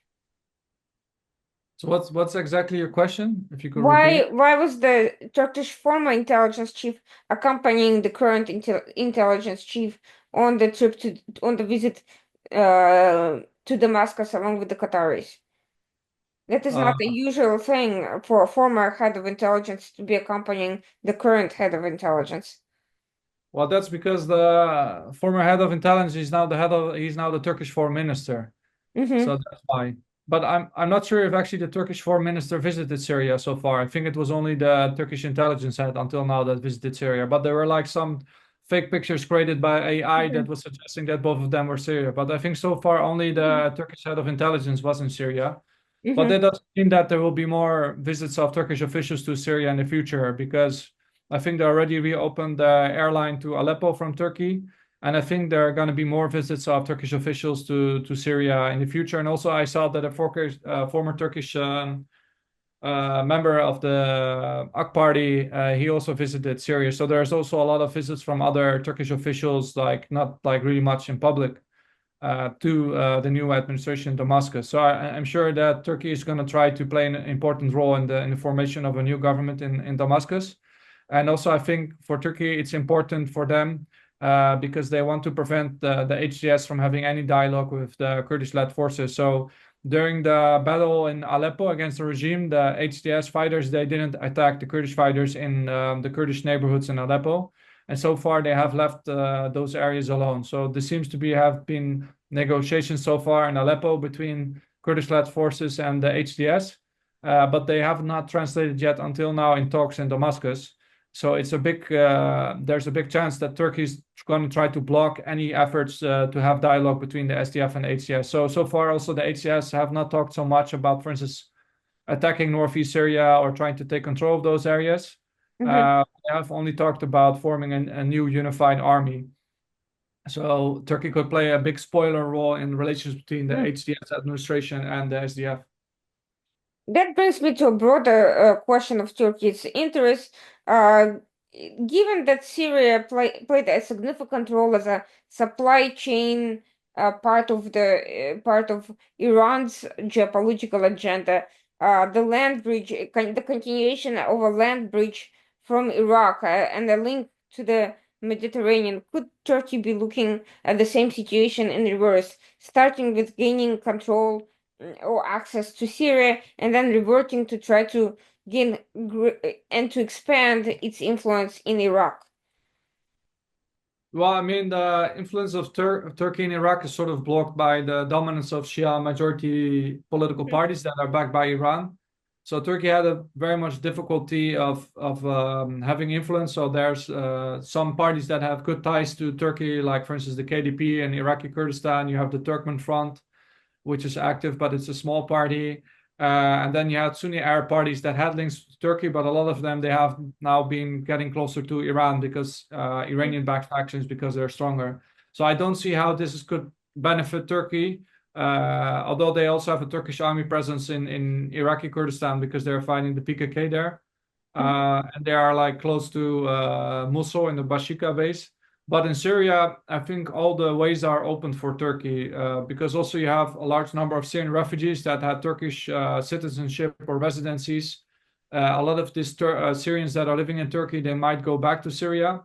[SPEAKER 2] So what's exactly your question? If you could repeat it.
[SPEAKER 1] Why was the Turkish former intelligence chief accompanying the current intelligence chief on the trip to on the visit to Damascus along with the Qataris? That is
[SPEAKER 2] Uh,
[SPEAKER 1] not a usual thing for a former head of intelligence to be accompanying the current head of intelligence.
[SPEAKER 2] well, that's because the former head of intelligence is now he's now the Turkish foreign minister.
[SPEAKER 1] Mm-hmm.
[SPEAKER 2] So that's why. But I'm not sure if actually the Turkish foreign minister visited Syria so far. I think it was only the Turkish intelligence head until now that visited Syria. But there were like some fake pictures created by AI that was suggesting that both of them were Syria. But I think so far only the Turkish head of intelligence was in Syria. But
[SPEAKER 1] Mm-hmm.
[SPEAKER 2] that doesn't mean that there will be more visits of Turkish officials to Syria in the future, because I think they already reopened the airline to Aleppo from Turkey. And I think there are going to be more visits of Turkish officials to Syria in the future. And also, I saw that a former Turkish member of the AK party, he also visited Syria. So there's also a lot of visits from other Turkish officials, like not like really much in public, to the new administration in Damascus. So I'm sure that Turkey is going to try to play an important role in the formation of a new government in Damascus. And also, I think for Turkey, it's important for them because they want to prevent the HDS from having any dialogue with the Kurdish-led forces. So during the battle in Aleppo against the regime, the HDS fighters, they didn't attack the Kurdish fighters in the Kurdish neighborhoods in Aleppo. And so far, they have left those areas alone. So there seems to have been negotiations so far in Aleppo between Kurdish-led forces and the HDS, but they have not translated yet until now in talks in Damascus. So it's a big, there's a big chance that Turkey is going to try to block any efforts to have dialogue between the SDF and HDS. So far, also the HDS have not talked so much about, for instance, attacking northeast Syria or trying to take control of those areas.
[SPEAKER 1] Mm-hmm.
[SPEAKER 2] They have only talked about forming a new unified army. So Turkey could play a big spoiler role in relations between the HDS administration and the SDF.
[SPEAKER 1] That brings me to a broader question of Turkey's interest. Uh, Given that Syria played a significant role as a supply chain part of Iran's geopolitical agenda, the continuation of a land bridge from Iraq and a link to the Mediterranean, could Turkey be looking at the same situation in reverse, starting with gaining control or access to Syria, and then reverting to try to gain and to expand its influence in Iraq.
[SPEAKER 2] Well, I mean, the influence of Turkey in Iraq is sort of blocked by the dominance of Shia majority political parties that are backed by Iran. So Turkey had a very much difficulty of having influence. So there's some parties that have good ties to Turkey, like for instance the KDP in Iraqi Kurdistan. You have the Turkmen Front, which is active, but it's a small party. And then you had Sunni Arab parties that had links to Turkey, but a lot of them they have now been getting closer to Iran because Iranian-backed factions because they're stronger. So I don't see how could benefit Turkey. Although they also have a Turkish army presence in Iraqi Kurdistan because they're fighting the PKK there. And they are like close to Mosul in the Bashika base. But in Syria, I think all the ways are open for Turkey because also you have a large number of Syrian refugees that had Turkish citizenship or residencies. A lot of these Syrians that are living in Turkey, they might go back to Syria.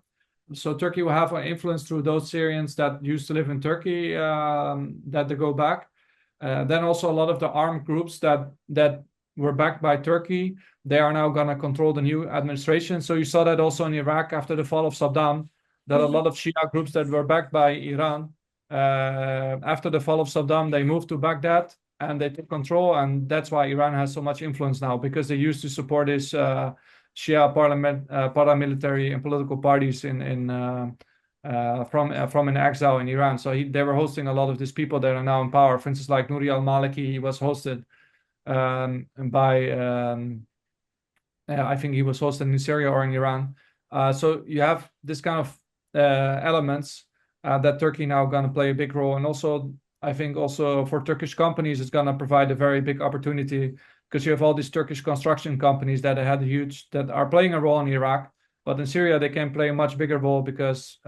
[SPEAKER 2] So Turkey will have an influence through those Syrians that used to live in Turkey that they go back. Then also a lot of the armed groups that were backed by Turkey, they are now going to control the new administration. So you saw that also in Iraq after the fall of Saddam, that a lot of Shia groups that were backed by Iran, after the fall of Saddam, they moved to Baghdad and they took control. And that's why Iran has so much influence now, because they used to support this Shia paramilitary and political parties from an exile in Iran. So they were hosting a lot of these people that are now in power. For instance, like Nouri al-Maliki, he was hosted by I think he was hosted in Syria or in Iran. So you have this kind of elements that Turkey now going to play a big role. And also, I think also for Turkish companies, it's going to provide a very big opportunity because you have all these Turkish construction companies that that are playing a role in Iraq. But in Syria, they can play a much bigger role because,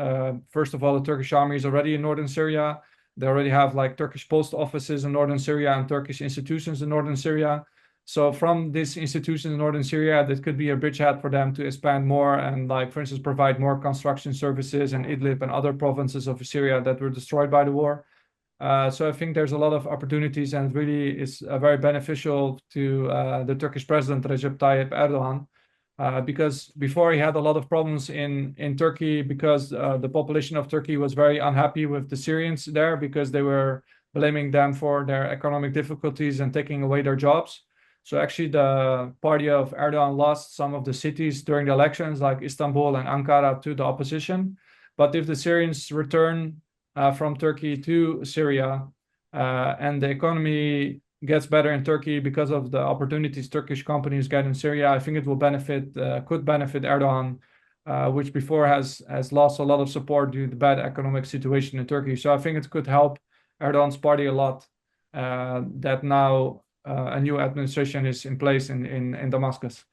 [SPEAKER 2] first of all, the Turkish army is already in northern Syria. They already have like Turkish post offices in northern Syria and Turkish institutions in northern Syria. So from these institutions in northern Syria, that could be a bridgehead for them to expand more and, like, for instance, provide more construction services in Idlib and other provinces of Syria that were destroyed by the war. So I think there's a lot of opportunities, and it really is very beneficial to the Turkish president Recep Tayyip Erdogan, because before he had a lot of problems in Turkey because the population of Turkey was very unhappy with the Syrians there because they were blaming them for their economic difficulties and taking away their jobs. So actually, the party of Erdogan lost some of the cities during the elections, like Istanbul and Ankara, to the opposition. But if the Syrians return from Turkey to Syria, and the economy gets better in Turkey because of the opportunities Turkish companies get in Syria, I think it will could benefit Erdogan, which before has lost a lot of support due to the bad economic situation in Turkey. So I think it could help Erdogan's party a lot that now a new administration is in place in Damascus.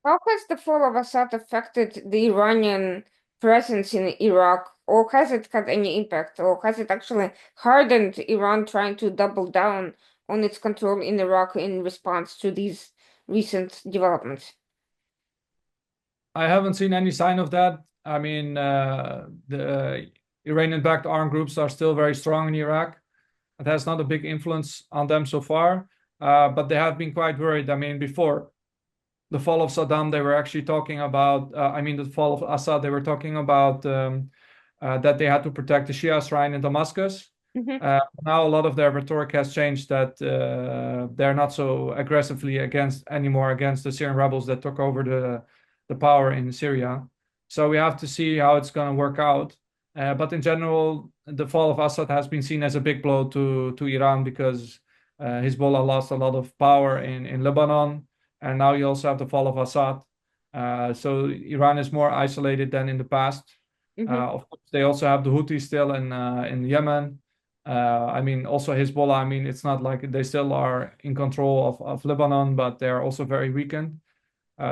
[SPEAKER 1] How has the fall of Assad affected the Iranian presence in Iraq, or has it had any impact, or has it actually hardened Iran trying to double down on its control in Iraq in response to these recent developments?
[SPEAKER 2] I haven't seen any sign of that. I mean, the Iranian-backed armed groups are still very strong in Iraq. It has not a big influence on them so far, but they have been quite worried. I mean, before the fall of Saddam, they were actually talking about, the fall of Assad, they were talking about that they had to protect the Shia shrine in Damascus.
[SPEAKER 1] Hmm.
[SPEAKER 2] Now a lot of their rhetoric has changed that they're not so aggressively anymore against the Syrian rebels that took over the power in Syria. So we have to see how it's going to work out. But in general, the fall of Assad has been seen as a big blow to Iran because Hezbollah lost a lot of power in Lebanon, and now you also have the fall of Assad. So Iran is more isolated than in the past.
[SPEAKER 1] Hmm.
[SPEAKER 2] Of course, they also have the Houthis still in Yemen. Also Hezbollah. I mean, it's not like they still are in control of Lebanon, but they are also very weakened.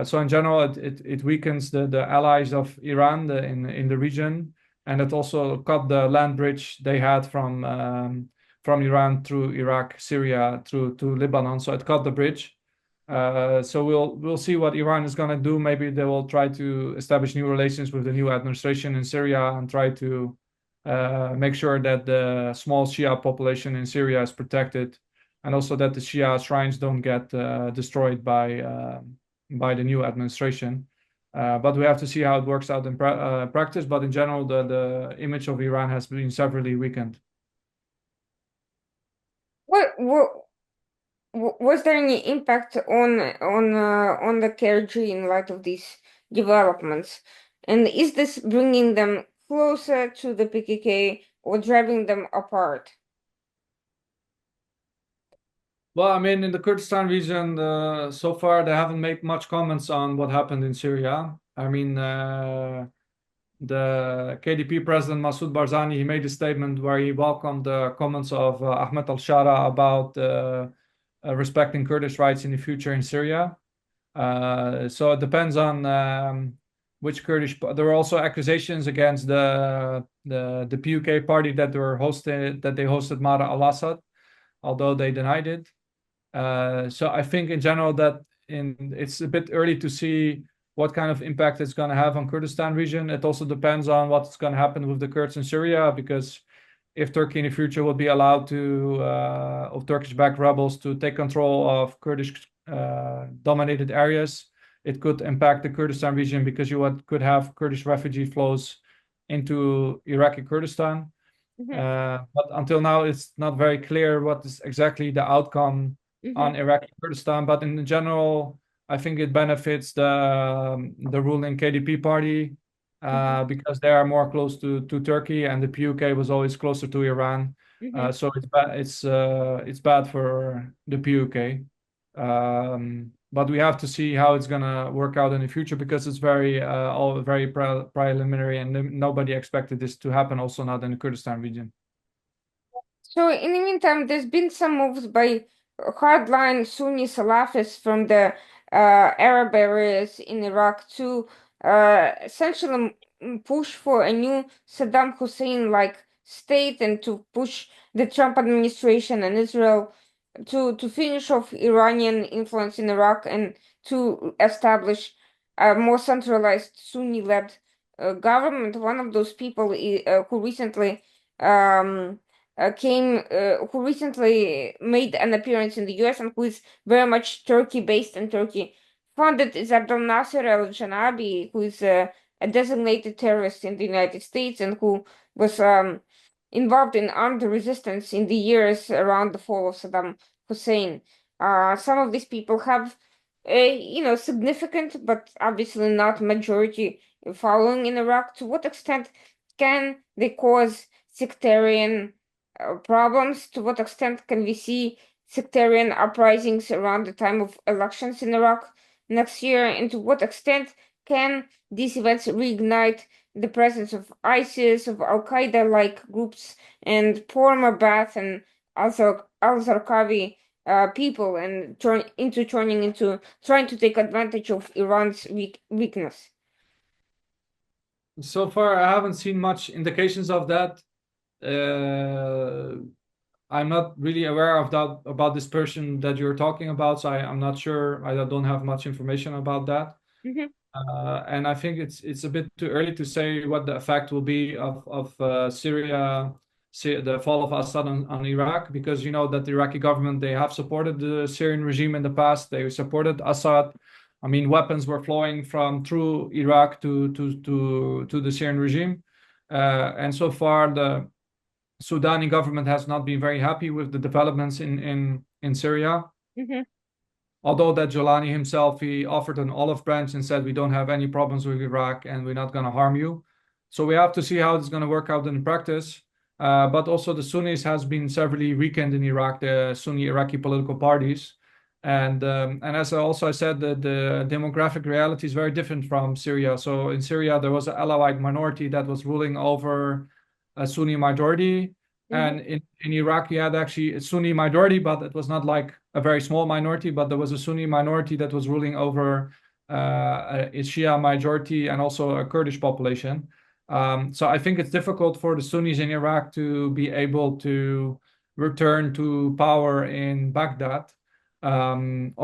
[SPEAKER 2] So in general, it weakens the allies of Iran in the region, and it also cut the land bridge they had from Iran through Iraq, Syria, through to Lebanon. So it cut the bridge. So we'll see what Iran is going to do. Maybe they will try to establish new relations with the new administration in Syria and try to make sure that the small Shia population in Syria is protected, and also that the Shia shrines don't get destroyed by the new administration. But we have to see how it works out in practice. But in general, the image of Iran has been severely weakened.
[SPEAKER 1] What was there any impact on the KRG in light of these developments? And is this bringing them closer to the PKK or driving them apart?
[SPEAKER 2] Well, I mean, in the Kurdistan region, so far they haven't made much comments on what happened in Syria. I mean, the KDP president Masoud Barzani, he made a statement where he welcomed the comments of Ahmed al-Shara about respecting Kurdish rights in the future in Syria. So it depends on which Kurdish. There were also accusations against the PUK party that they hosted Mara al-Assad, although they denied it. So I think in general that it's a bit early to see what kind of impact it's going to have on Kurdistan region. It also depends on what's going to happen with the Kurds in Syria, because if Turkey in the future would be allowed of Turkish-backed rebels to take control of Kurdish dominated areas, it could impact the Kurdistan region because could have Kurdish refugee flows into Iraqi Kurdistan.
[SPEAKER 1] Hmm.
[SPEAKER 2] But until now, it's not very clear what is exactly the outcome
[SPEAKER 1] Hmm.
[SPEAKER 2] on Iraqi Kurdistan. But in general, I think it benefits the ruling KDP party
[SPEAKER 1] Hmm.
[SPEAKER 2] because they are more close to Turkey, and the PUK was always closer to Iran.
[SPEAKER 1] Hmm.
[SPEAKER 2] So it's bad for the PUK. But we have to see how it's gonna work out in the future because it's all very preliminary, and nobody expected this to happen. Also, not in the Kurdistan region.
[SPEAKER 1] So in the meantime, there's been some moves by hardline Sunni Salafists from the Arab areas in Iraq to essentially push for a new Saddam Hussein-like state and to push the Trump administration and Israel to finish off Iranian influence in Iraq and to establish a more centralized Sunni-led government. One of those people who recently um, who recently made an appearance in the U.S. and who is very much Turkey-based and Turkey-funded is Abdel Nasser al-Janabi, who is a designated terrorist in the United States and who was involved in armed resistance in the years around the fall of Saddam Hussein. Some of these people have significant but obviously not majority following in Iraq. To what extent can they cause sectarian problems? To what extent can we see sectarian uprisings around the time of elections in Iraq next year? And to what extent can these events reignite the presence of ISIS, of Al Qaeda-like groups, and former Ba'ath and al-Zarqawi people, and turning into trying to take advantage of Iran's weakness?
[SPEAKER 2] So far, I haven't seen much indications of that. I'm not really aware of that about this person that you're talking about, so I'm not sure. I don't have much information about that.
[SPEAKER 1] Mhm,
[SPEAKER 2] And I think it's a bit too early to say what the effect will be of Syria, the fall of Assad on Iraq, because you know that the Iraqi government, they have supported the Syrian regime in the past. They supported Assad. I mean, weapons were flowing from through Iraq to the Syrian regime, and so far the Sudani government has not been very happy with the developments in Syria.
[SPEAKER 1] mhm,
[SPEAKER 2] Although that Jolani himself, he offered an olive branch and said, we don't have any problems with Iraq and we're not going to harm you. So we have to see how it's going to work out in practice. But also the Sunnis has been severely weakened in Iraq, the Sunni Iraqi political parties. And as I said, the demographic reality is very different from Syria. So in Syria, there was an Alawite minority that was ruling over a Sunni majority.
[SPEAKER 1] mhm,
[SPEAKER 2] And in Iraq, you had actually a Sunni majority, but it was not like a very small minority, but there was a Sunni minority that was ruling over a Shia majority and also a Kurdish population. So I think it's difficult for the Sunnis in Iraq to be able to return to power in Baghdad.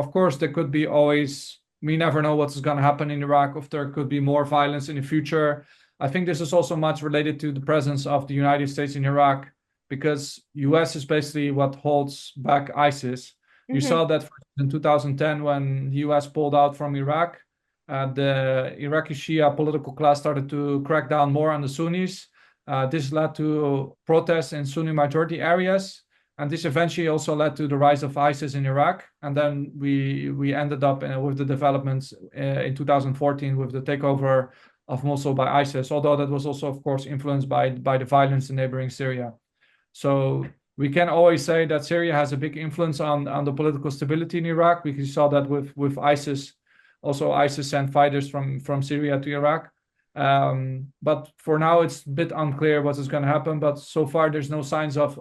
[SPEAKER 2] Of course, there could be always, we never know what's going to happen in Iraq, if there could be more violence in the future. I think this is also much related to the presence of the United States in Iraq, because US is basically what holds back ISIS. You
[SPEAKER 1] mhm,
[SPEAKER 2] saw that in 2010 when the US pulled out from Iraq. The Iraqi Shia political class started to crack down more on the Sunnis. This led to protests in Sunni majority areas, and this eventually also led to the rise of ISIS in Iraq. And then we ended up with the developments in 2014 with the takeover of Mosul by ISIS, although that was also, of course, influenced by the violence in neighboring Syria. So we can always say that Syria has a big influence on the political stability in Iraq. We saw that with ISIS. Also, ISIS sent fighters from Syria to Iraq. But for now, it's a bit unclear what is going to happen. But so far, there's no signs of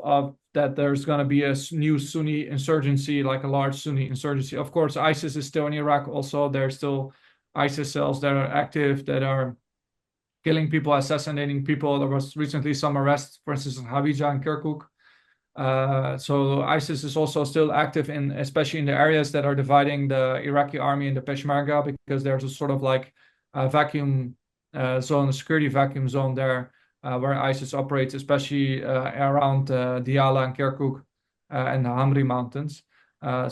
[SPEAKER 2] that there's going to be a new Sunni insurgency, like a large Sunni insurgency. Of course, ISIS is still in Iraq. Also, there's still ISIS cells that are active, that are killing people, assassinating people. There was recently some arrests, for instance, in Hawija and Kirkuk. So ISIS is also still active in, especially in the areas that are dividing the Iraqi army and the Peshmerga, because there's a sort of like a vacuum zone, a security vacuum zone there, where ISIS operates, especially around Diyala and Kirkuk and the Hamri Mountains.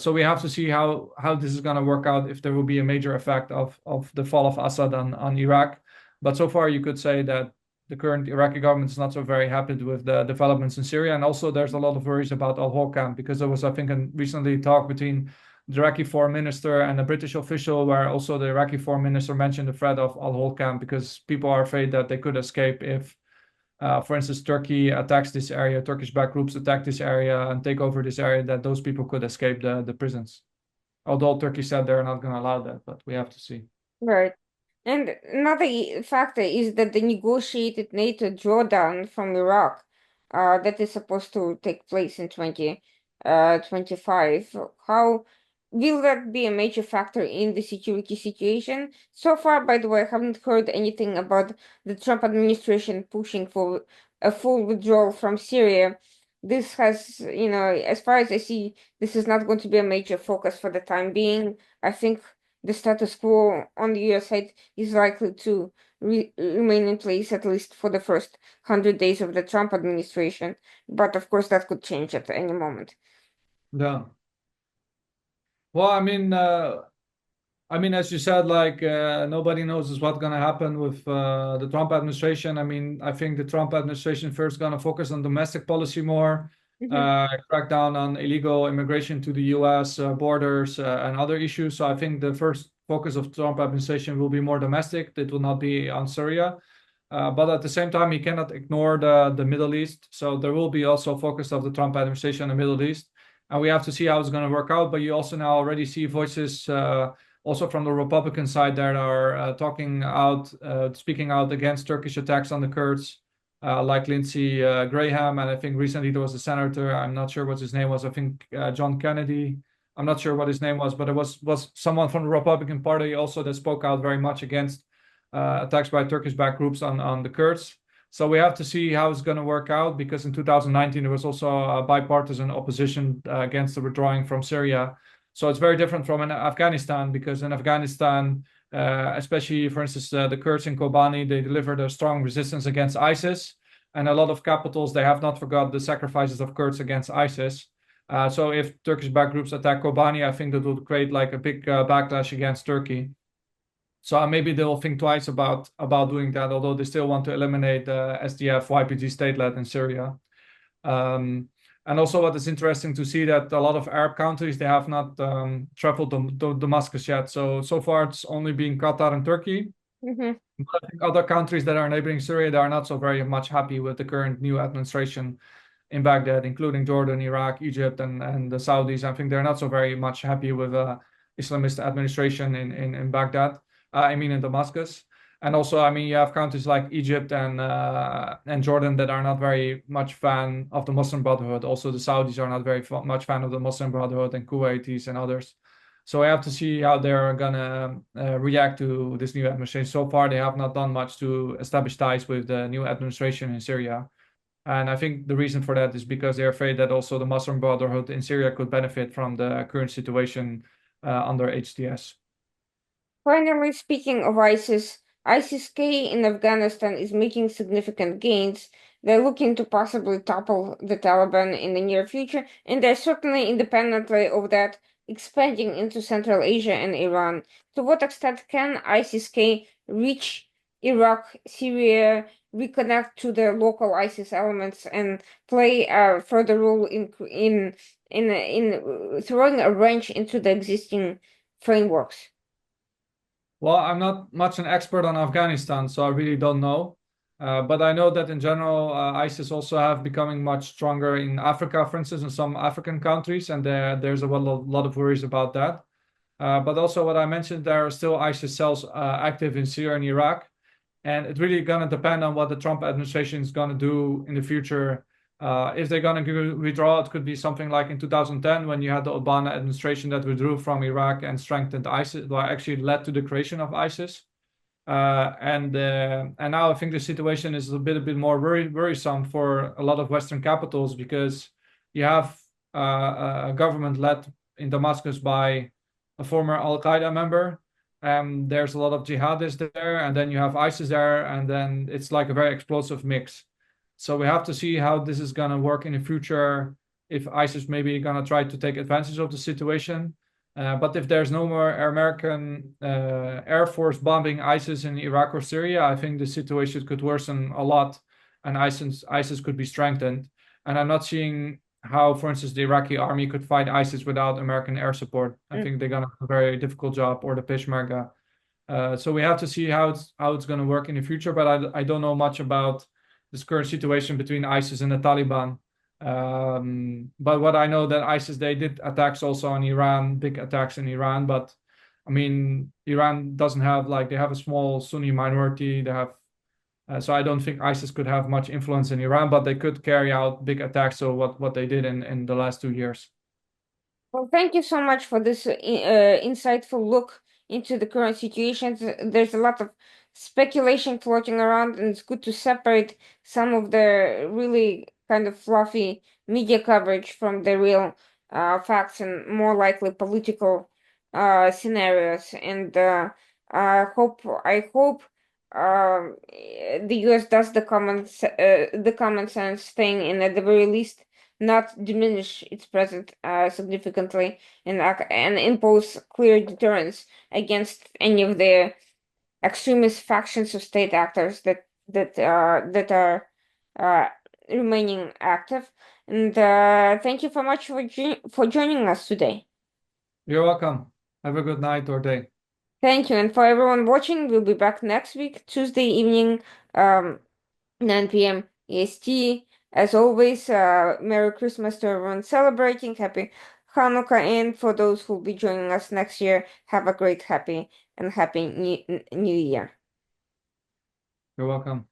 [SPEAKER 2] So we have to see how this is going to work out, if there will be a major effect of the fall of Assad on Iraq. But so far, you could say that the current Iraqi government is not so very happy with the developments in Syria. And also, there's a lot of worries about al-Hol camp, because there was, I think, recently talk between the Iraqi foreign minister and a British official, where also the Iraqi foreign minister mentioned the threat of al-Hol camp, because people are afraid that they could escape if, for instance, Turkey attacks this area, Turkish-backed groups attack this area and take over this area, that those people could escape the prisons. Although Turkey said they're not going to allow that, but we have to see.
[SPEAKER 1] right. And another factor is that the negotiated NATO drawdown from Iraq, that is supposed to take place in 2025. How will that be a major factor in the security situation? So far, by the way, I haven't heard anything about the Trump administration pushing for a full withdrawal from Syria. this has, as far as I see, this is not going to be a major focus for the time being. I think the status quo on the US side is likely to remain in place at least for the first 100 days of the Trump administration. But of course, that could change at any moment.
[SPEAKER 2] Yeah. Well, as you said, like nobody knows what's going to happen with the Trump administration. I mean, I think the Trump administration first going to focus on domestic policy more,
[SPEAKER 1] Mhm.
[SPEAKER 2] crack down on illegal immigration to the U.S. Borders and other issues. So I think the first focus of Trump administration will be more domestic. It will not be on Syria. But at the same time, he cannot ignore the Middle East. So there will be also focus of the Trump administration on the Middle East. And we have to see how it's going to work out. But you also now already see voices also from the Republican side that are speaking out against Turkish attacks on the Kurds, like Lindsey Graham. And I think recently there was a senator, I'm not sure what his name was, I think John Kennedy. I'm not sure what his name was, but it was someone from the Republican Party also that spoke out very much against attacks by Turkish-backed groups on the Kurds. So we have to see how it's going to work out because in 2019 there was also a bipartisan opposition against the withdrawing from Syria. So it's very different from in Afghanistan because in Afghanistan, especially for instance the Kurds in Kobani, they delivered a strong resistance against ISIS, and a lot of capitals they have not forgot the sacrifices of Kurds against ISIS. So if Turkish-backed groups attack Kobani, I think that will create like a big backlash against Turkey. So maybe they'll think twice about doing that, although they still want to eliminate the SDF YPG state-led in Syria. And also, what is interesting to see that a lot of Arab countries they have not traveled to Damascus yet. So far, it's only been Qatar and Turkey.
[SPEAKER 1] Mhm.
[SPEAKER 2] But I think other countries that are neighboring Syria they are not so very much happy with the current new administration in Baghdad, including Jordan, Iraq, Egypt, and the Saudis. I think they're not so very much happy with Islamist administration in Baghdad. I mean in Damascus. And also, I mean, you have countries like Egypt and Jordan that are not very much fan of the Muslim Brotherhood. Also, the Saudis are not very much fan of the Muslim Brotherhood and Kuwaitis and others. So I have to see how they're gonna react to this new administration. So far, they have not done much to establish ties with the new administration in Syria. And I think the reason for that is because they're afraid that also the Muslim Brotherhood in Syria could benefit from the current situation under HTS.
[SPEAKER 1] Finally, speaking of ISIS, ISIS-K in Afghanistan is making significant gains. They're looking to possibly topple the Taliban in the near future, and they're certainly independently of that expanding into Central Asia and Iran. To what extent can ISIS-K reach Iraq, Syria, reconnect to the local ISIS elements, and play a further role in throwing a wrench into the existing frameworks?
[SPEAKER 2] Well, I'm not much an expert on Afghanistan, so I really don't know. But I know that in general, ISIS also have becoming much stronger in Africa, for instance, in some African countries, and there's a lot of worries about that. But also, what I mentioned, there are still ISIS cells active in Syria and Iraq, and it's really going to depend on what the Trump administration is going to do in the future. If they're going to withdraw, it could be something like in 2010 when you had the Obama administration that withdrew from Iraq and strengthened ISIS, well, actually led to the creation of ISIS. And now I think the situation is a bit more worrisome for a lot of Western capitals because you have a government led in Damascus by a former Al Qaeda member. There's a lot of jihadists there, and then you have ISIS there, and then it's like a very explosive mix. So we have to see how this is going to work in the future. If ISIS maybe going to try to take advantage of the situation. But if there's no more American Air Force bombing ISIS in Iraq or Syria, I think the situation could worsen a lot and ISIS could be strengthened. And I'm not seeing how, for instance, the Iraqi army could fight ISIS without American air support. I think they're going to have a very difficult job, or the Peshmerga. So we have to see how it's going to work in the future. But I don't know much about this current situation between ISIS and the Taliban. But what I know that ISIS they did attacks also on Iran, big attacks in Iran. But I mean, Iran doesn't have like they have a small Sunni minority. They have so I don't think ISIS could have much influence in Iran, but they could carry out big attacks. So what they did in the last 2 years.
[SPEAKER 1] Well, thank you so much for this insightful look into the current situations. There's a lot of speculation floating around, and it's good to separate some of the really kind of fluffy media coverage from the real facts and more likely political scenarios. And I hope the US does the common sense thing, and at the very least not diminish its presence significantly, and impose clear deterrence against any of the extremist factions of state actors that are uh, remaining active. And thank you so much for joining us today.
[SPEAKER 2] You're welcome. Have a good night or day.
[SPEAKER 1] Thank you, and for everyone watching, we'll be back next week, Tuesday evening, 9 p.m. EST. As always, Merry Christmas to everyone celebrating, Happy Hanukkah, and for those who'll be joining us next year, have a great, happy New Year.
[SPEAKER 2] You're welcome.